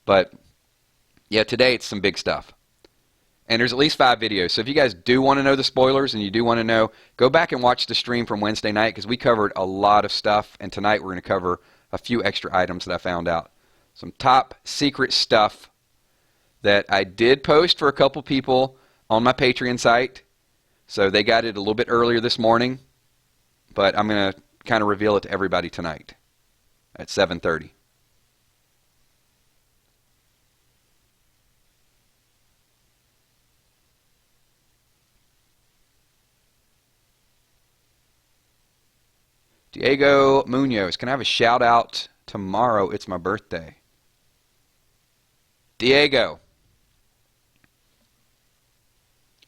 But, yeah, today it's some big stuff. And there's at least 5 videos. So if you guys do want to know the spoilers and you do want to know, go back and watch the stream from Wednesday night because we covered a lot of stuff. And tonight we're going to cover a few extra items that I found out. Some top secret stuff that I did post for a couple people on my Patreon site. So they got it a little bit earlier this morning. But I'm going to kind of reveal it to everybody tonight at 7:30. Diego Munoz, can I have a shout out tomorrow? It's my birthday. Diego,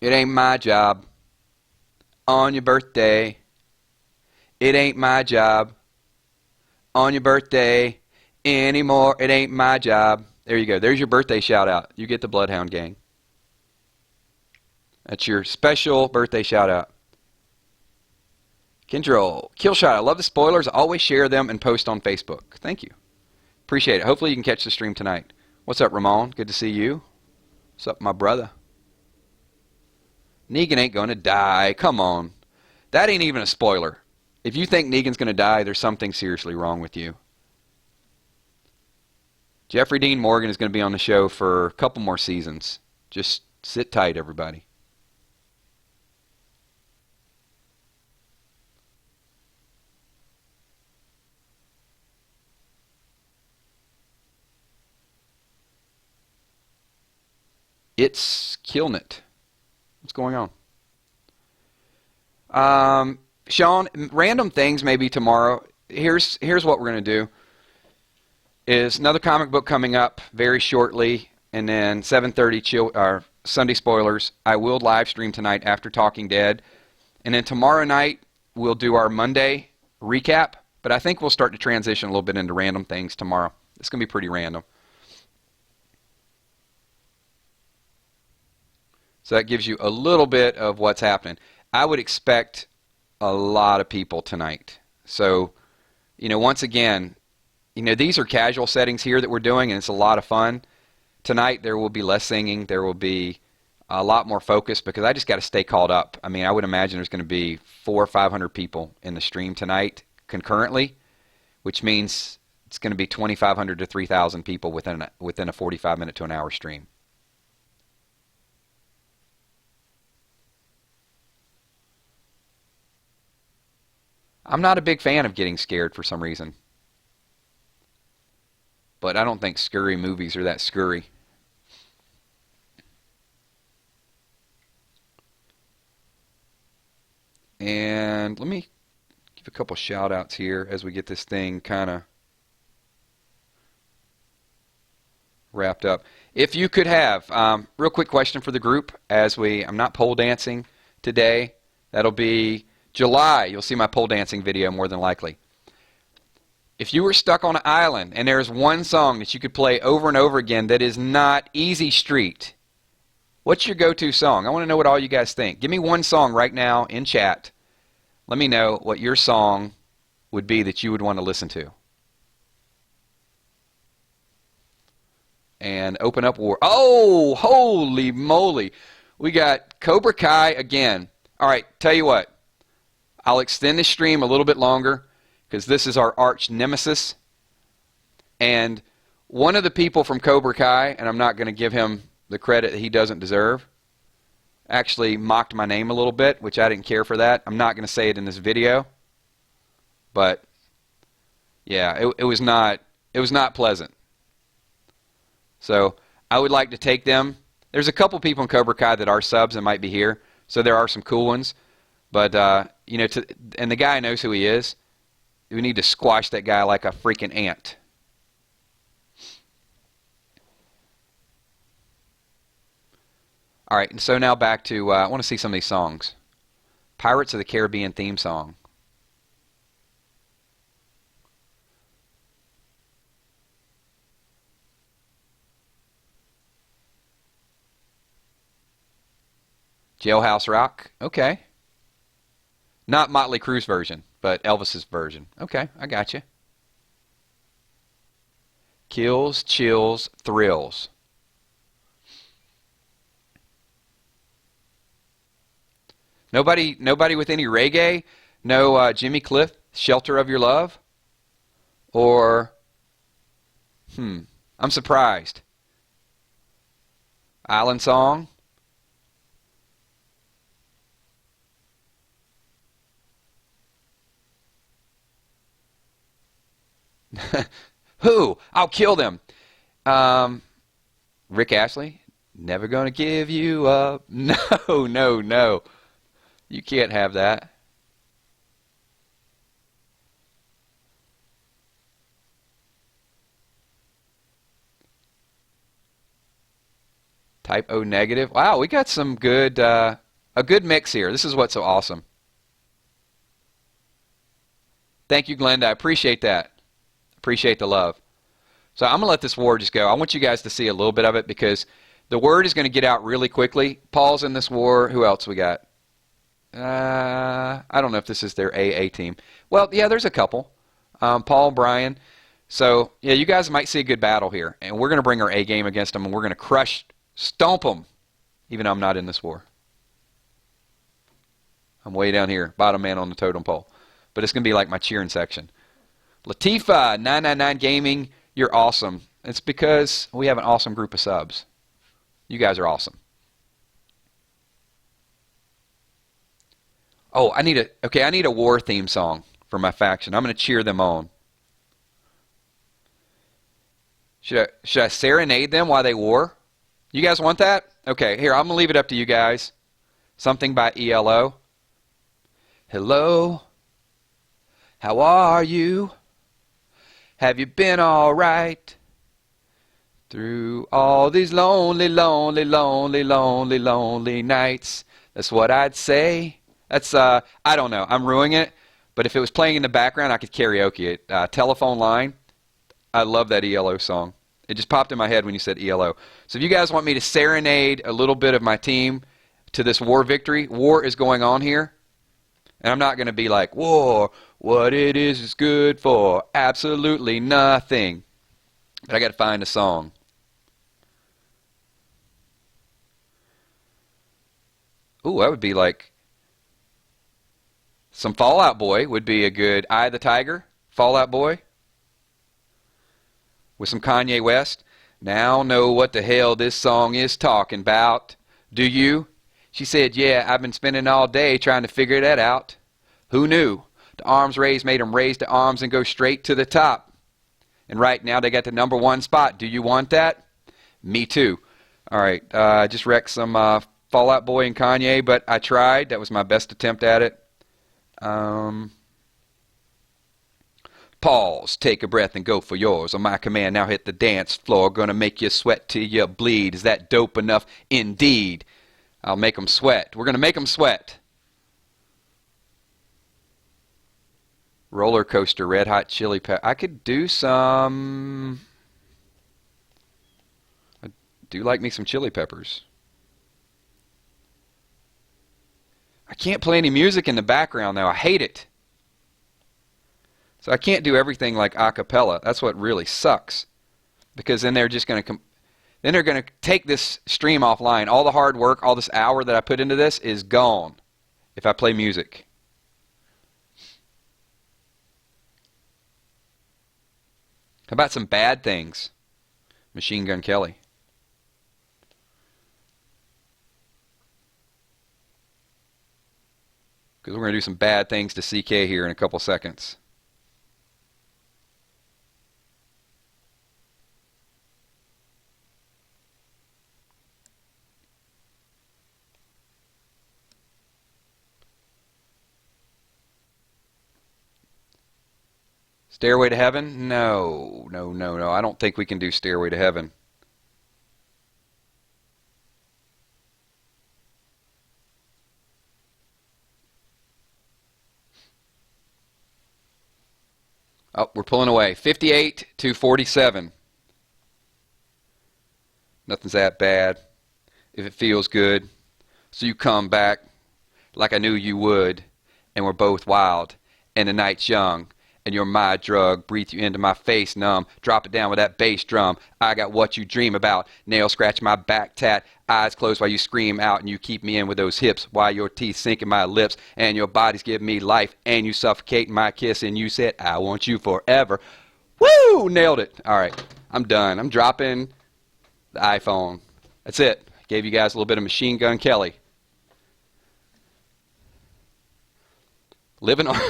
it ain't my job on your birthday. It ain't my job on your birthday anymore. It ain't my job. There you go. There's your birthday shout out. You get the Bloodhound Gang. That's your special birthday shout out. Kendra, Killshot, I love the spoilers. I always share them and post on Facebook. Thank you. Appreciate it. Hopefully you can catch the stream tonight. What's up, Ramon? Good to see you. What's up, my brother? Negan ain't going to die. Come on. That ain't even a spoiler. If you think Negan's going to die, there's something seriously wrong with you. Jeffrey Dean Morgan is going to be on the show for a couple more seasons. Just sit tight, everybody. It's killing it. What's going on? Sean, random things maybe tomorrow. Here's what we're going to do. Is another comic book coming up very shortly, and then 7:30 Sunday spoilers. I will live stream tonight after Talking Dead, and then tomorrow night we'll do our Monday recap. But I think we'll start to transition a little bit into random things tomorrow. It's going to be pretty random. So that gives you a little bit of what's happening. I would expect a lot of people tonight. So, once again, these are casual settings here that we're doing, and it's a lot of fun. Tonight there will be less singing. There will be a lot more focused because I just got to stay caught up. I mean, I would imagine there's going to be 400 or 500 people in the stream tonight concurrently, which means it's going to be 2,500 to 3,000 people within a 45-minute to an hour stream. I'm not a big fan of getting scared for some reason. But I don't think scary movies are that scary. And let me give a couple shout outs here as we get this thing kind of wrapped up. If you could have, real quick question for the group I'm not pole dancing today. That'll be July. You'll see my pole dancing video more than likely. If you were stuck on an island and there's one song that you could play over and over again that is not Easy Street, what's your go-to song? I want to know what all you guys think. Give me one song right now in chat. Let me know what your song would be that you would want to listen to. And open up war. Oh, holy moly. We got Cobra Kai again. All right, tell you what. I'll extend the stream a little bit longer because this is our arch nemesis. And one of the people from Cobra Kai, and I'm not going to give him the credit that he doesn't deserve, actually mocked my name a little bit, which I didn't care for that. I'm not going to say it in this video. But yeah, it was not pleasant. So I would like to take them. There's a couple people in Cobra Kai that are subs and might be here, so there are some cool ones. But you know, and the guy knows who he is. We need to squash that guy like a freaking ant. All right, and so now back to I want to see some of these songs. Pirates of the Caribbean theme song. Jailhouse Rock. Okay. Not Motley Crue's version, but Elvis's version. Okay, I got you. KILZ, Chills, Thrills. Nobody with any reggae? No Jimmy Cliff, Shelter of Your Love? Or, I'm surprised. Island Song? Who? I'll kill them. Rick Astley? Never gonna give you up. No, no, no. You can't have that. Type O negative. Wow, we got some good, a good mix here. This is what's so awesome. Thank you, Glenda. I appreciate that. Appreciate the love. So I'm going to let this war just go. I want you guys to see a little bit of it because the word is going to get out really quickly. Paul's in this war. Who else we got? I don't know if this is their AA team. Well, yeah, there's a couple. Paul, Brian. So, yeah, you guys might see a good battle here. And we're going to bring our A game against them, and we're going to stomp them, even though I'm not in this war. I'm way down here, bottom man on the totem pole. But it's going to be like my cheering section. Latifa, 999 Gaming, you're awesome. It's because we have an awesome group of subs. You guys are awesome. Oh, I need a war theme song for my faction. I'm going to cheer them on. Should I serenade them while they war? You guys want that? Okay, here, I'm going to leave it up to you guys. Something by ELO. Hello, how are you? Have you been all right? Through all these lonely, lonely, lonely, lonely, lonely nights. That's what I'd say. That's, I don't know. I'm ruining it. But if it was playing in the background, I could karaoke it. Telephone Line. I love that ELO song. It just popped in my head when you said ELO. So if you guys want me to serenade a little bit of my team to this war victory, war is going on here. And I'm not going to be like, war, what it is good for absolutely nothing. But I got to find a song. Ooh, that would be like some Fall Out Boy would be a good Eye of the Tiger, Fall Out Boy, with some Kanye West. Now know what the hell this song is talking about. Do you? She said, yeah, I've been spending all day trying to figure that out. Who knew? The arms raised made them raise the arms and go straight to the top. And right now they got the #1 spot. Do you want that? Me too. All right, I just wrecked some Fall Out Boy and Kanye, but I tried. That was my best attempt at it. Pause, take a breath and go for yours. On my command, now hit the dance floor. Gonna make you sweat till you bleed. Is that dope enough? Indeed. I'll make them sweat. We're gonna make them sweat. Roller coaster, red hot chili pepper. I could do some. I do like me some chili peppers. I can't play any music in the background though. I hate it. So I can't do everything like a cappella. That's what really sucks. Because then they're just going to then they're going to take this stream offline. All the hard work, all this hour that I put into this is gone if I play music. How about some bad things? Machine Gun Kelly. Because we're going to do some bad things to CK here in a couple seconds. Stairway to Heaven? No, no, no, no. I don't think we can do Stairway to Heaven. Oh, we're pulling away. 58 to 47. Nothing's that bad if it feels good. So you come back like I knew you would, and we're both wild, and the night's young. And you're my drug, breathe you into my face numb, drop it down with that bass drum, I got what you dream about, nail scratch my back tat, eyes closed while you scream out and you keep me in with those hips, while your teeth sink in my lips, and your body's giving me life, and you suffocate my kiss, and you said, I want you forever. Woo! Nailed it. Alright, I'm done. I'm dropping the iPhone. That's it. Gave you guys a little bit of Machine Gun Kelly. Living on,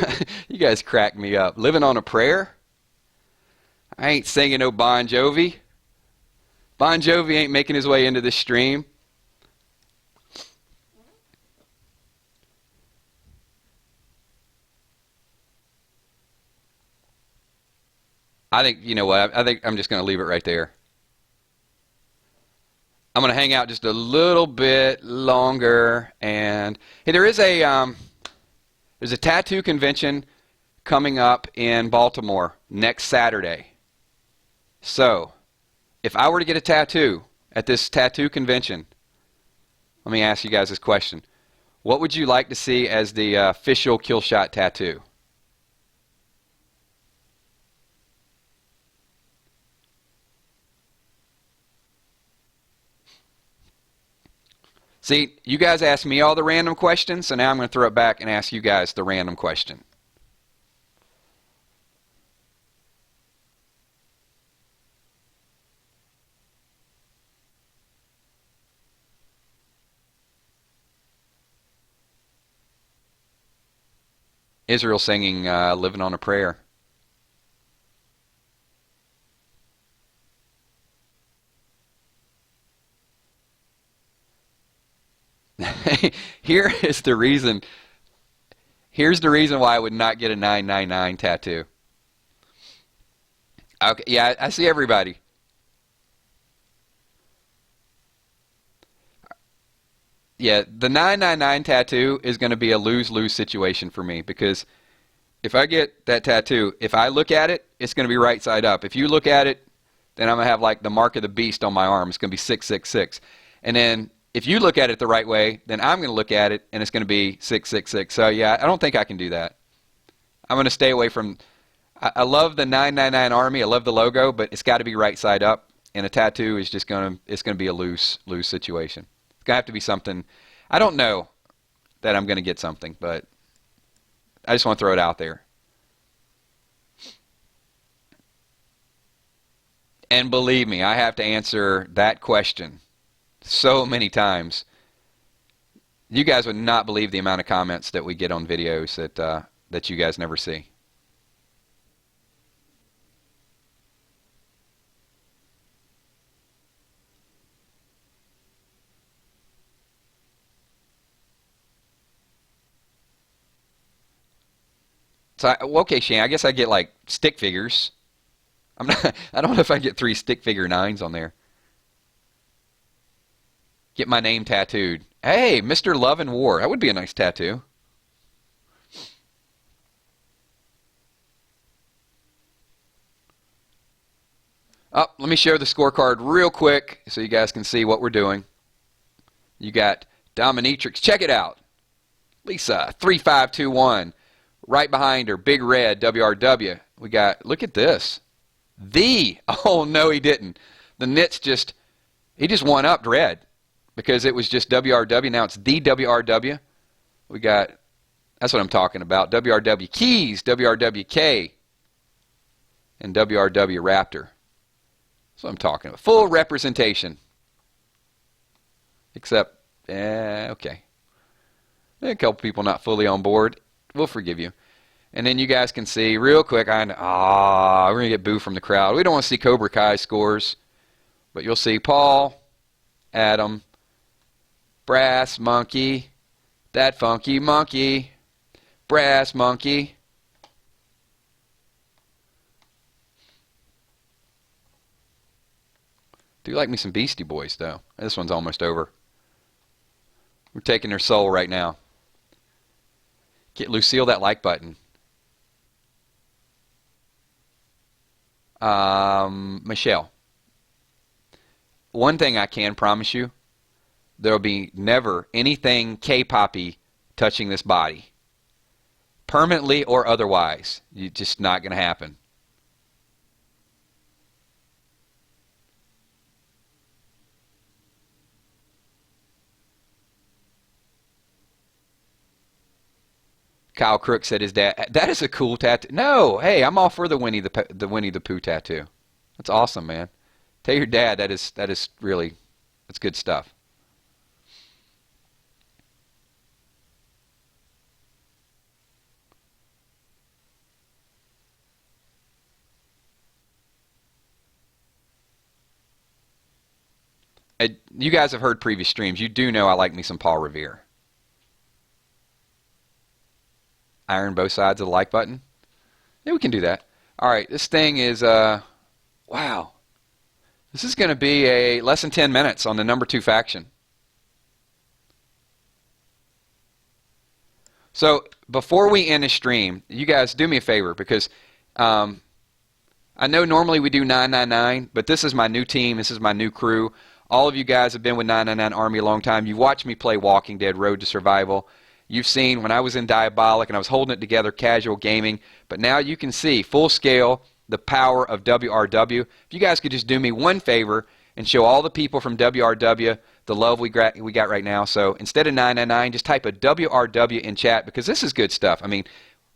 you guys crack me up. Living on a Prayer? I ain't singing no Bon Jovi. Bon Jovi ain't making his way into this stream. I think, you know what, I think I'm just going to leave it right there. I'm going to hang out just a little bit longer. And hey, there's a tattoo convention coming up in Baltimore next Saturday. So, if I were to get a tattoo at this tattoo convention, let me ask you guys this question. What would you like to see as the official kill shot tattoo? See, you guys asked me all the random questions, so now I'm going to throw it back and ask you guys the random question. Israel singing Living on a Prayer. Here is the reason. Here's the reason why I would not get a 999 tattoo. Okay, yeah, I see everybody. Yeah, the 999 tattoo is going to be a lose-lose situation for me because if I get that tattoo, if I look at it, it's going to be right side up. If you look at it, then I'm going to have like the mark of the beast on my arm. It's going to be 666. And then if you look at it the right way, then I'm going to look at it and it's going to be 666. So yeah, I don't think I can do that. I'm going to stay away from. I love the 999 Army. I love the logo, but it's got to be right side up. And a tattoo is just going to. It's going to be a loose situation. It's going to have to be something. I don't know. that I'm going to get something, but I just want to throw it out there. And believe me, I have to answer that question so many times. You guys would not believe the amount of comments that we get on videos that you guys never see. So, okay, Shane, I guess I get like stick figures. I don't know if I get 3 stick figure 9s on there. Get my name tattooed. Hey, Mr. Love and War. That would be a nice tattoo. Oh, let me share the scorecard real quick so you guys can see what we're doing. You got Dominatrix. Check it out. Lisa, 3521. Right behind her, Big Red, WRW. We got, look at this. Oh, no, he didn't. The Nits he just one-upped Red because it was just WRW. Now it's the WRW. We got, that's what I'm talking about. WRW Keys, WRWK, and WRW Raptor. That's what I'm talking about. Full representation. Except, okay. A couple people not fully on board. We'll forgive you. And then you guys can see real quick, we're going to get boo from the crowd. We don't want to see Cobra Kai scores. But you'll see Paul, Adam, Brass Monkey, That Funky Monkey, Brass Monkey. Do like me some Beastie Boys, though. This one's almost over. We're taking their soul right now. Get Lucille that like button. Michelle. One thing I can promise you, there will be never anything K-poppy touching this body. Permanently or otherwise. It's just not going to happen. Kyle Crook said his dad, that is a cool tattoo. No, hey, I'm all for the Winnie the Pooh tattoo. That's awesome, man. Tell your dad that is really, that's good stuff. You guys have heard previous streams. You do know I like me some Paul Revere. Iron both sides of the like button. Yeah, we can do that. All right, this thing is, wow. This is going to be a less than 10 minutes on the number 2 faction. So before we end the stream, you guys do me a favor because I know normally we do 999, but this is my new team. This is my new crew. All of you guys have been with 999 Army a long time. You've watched me play Walking Dead Road to Survival. You've seen when I was in Diabolic and I was holding it together, casual gaming. But now you can see full scale the power of WRW. If you guys could just do me one favor and show all the people from WRW the love we got right now. So instead of 999, just type a WRW in chat because this is good stuff. I mean,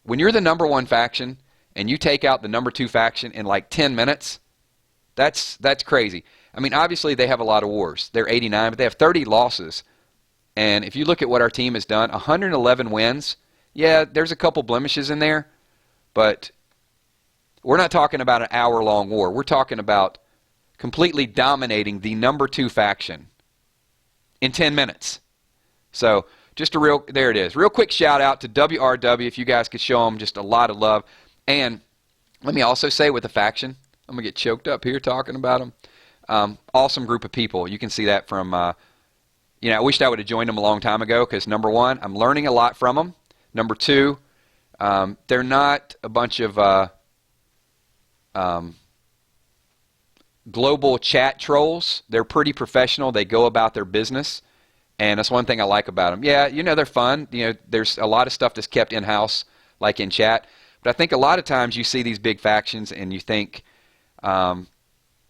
when you're the number 1 faction and you take out the number 2 faction in like 10 minutes, that's crazy. I mean, obviously they have a lot of wars. They're 89, but they have 30 losses. And if you look at what our team has done, 111 wins. Yeah, there's a couple blemishes in there, but we're not talking about an hour-long war. We're talking about completely dominating the number 2 faction in 10 minutes. So just there it is. Real quick shout out to WRW if you guys could show them just a lot of love. And let me also say with the faction, I'm going to get choked up here talking about them. Awesome group of people. You can see that from, I wished I would have joined them a long time ago because number 1, I'm learning a lot from them. Number 2, they're not a bunch of global chat trolls. They're pretty professional. They go about their business, and that's one thing I like about them. Yeah, they're fun. There's a lot of stuff that's kept in-house, like in chat. But I think a lot of times you see these big factions and you think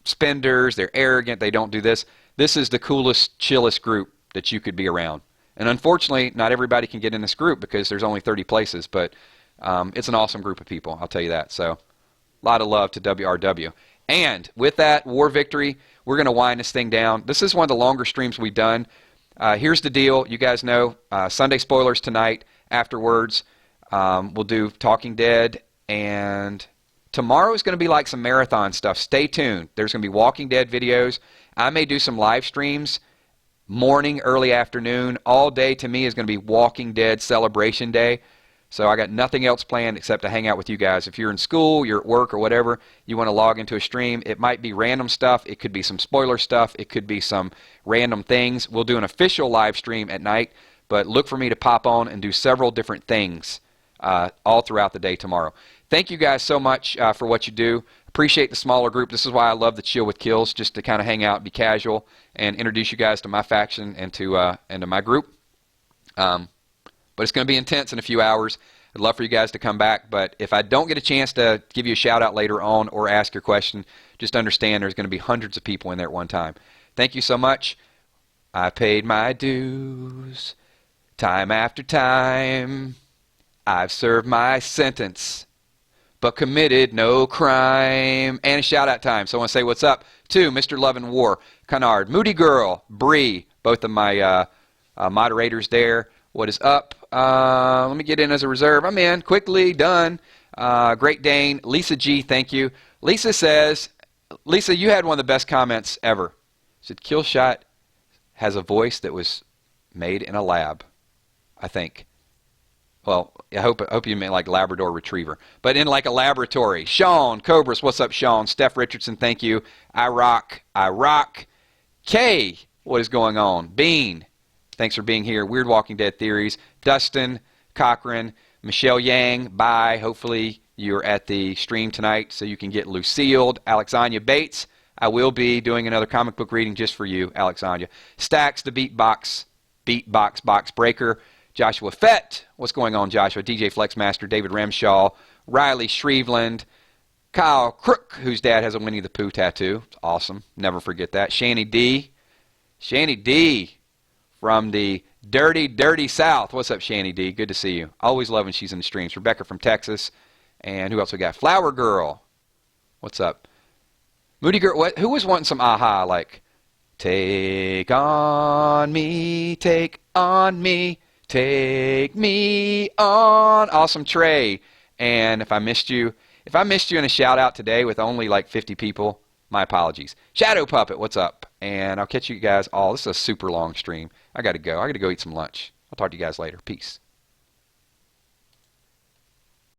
spenders, they're arrogant, they don't do this. This is the coolest, chillest group that you could be around. And unfortunately, not everybody can get in this group because there's only 30 places, but it's an awesome group of people, I'll tell you that. So a lot of love to WRW. And with that war victory, we're going to wind this thing down. This is one of the longer streams we've done. Here's the deal. You guys know Sunday spoilers tonight. Afterwards, we'll do Talking Dead. And tomorrow is going to be like some marathon stuff. Stay tuned. There's going to be Walking Dead videos. I may do some live streams. Morning, early afternoon, all day to me is going to be Walking Dead Celebration Day. So I got nothing else planned except to hang out with you guys. If you're in school, you're at work or whatever, you want to log into a stream, it might be random stuff. It could be some spoiler stuff. It could be some random things. We'll do an official live stream at night, but look for me to pop on and do several different things all throughout the day tomorrow. Thank you guys so much for what you do. Appreciate the smaller group. This is why I love the Chill with KILZ, just to kind of hang out, be casual, and introduce you guys to my faction and to my group. But it's going to be intense in a few hours. I'd love for you guys to come back, but if I don't get a chance to give you a shout out later on or ask your question, just understand there's going to be hundreds of people in there at one time. Thank you so much. I paid my dues time after time. I've served my sentence, but committed no crime. And a shout-out time. So I want to say what's up to Mr. Love and War, Kennard, Moody Girl, Bree, both of my moderators there. What is up? Let me get in as a reserve. I'm in. Quickly, done. Great Dane. Lisa G, thank you. Lisa says, Lisa, you had one of the best comments ever. She said, Killshot has a voice that was made in a lab, I think. Well, I hope you meant like Labrador Retriever. But in like a laboratory. Sean, Cobras, what's up, Sean? Steph Richardson, thank you. I rock. Kay, what is going on? Bean, thanks for being here. Weird Walking Dead Theories. Dustin, Cochran, Michelle Yang, bye. Hopefully you're at the stream tonight so you can get Lucille. Alexandria Bates, I will be doing another comic book reading just for you, Alexandria. Stacks, the Beatbox Box Breaker. Joshua Fett, what's going on, Joshua? DJ Flexmaster, David Ramshaw, Riley Shreveland, Kyle Crook, whose dad has a Winnie the Pooh tattoo. It's awesome. Never forget that. Shani D. From the dirty South. What's up, Shani D? Good to see you. Always love when she's in the streams. Rebecca from Texas. And who else we got? Flower Girl. What's up? Moody Girl. Who was wanting some aha like, take on me, take on me. Take me on. Awesome Trey. And if I missed you in a shout out today with only like 50 people, my apologies. Shadow Puppet, what's up? And I'll catch you guys all. This is a super long stream. I got to go. I got to go eat some lunch. I'll talk to you guys later. Peace.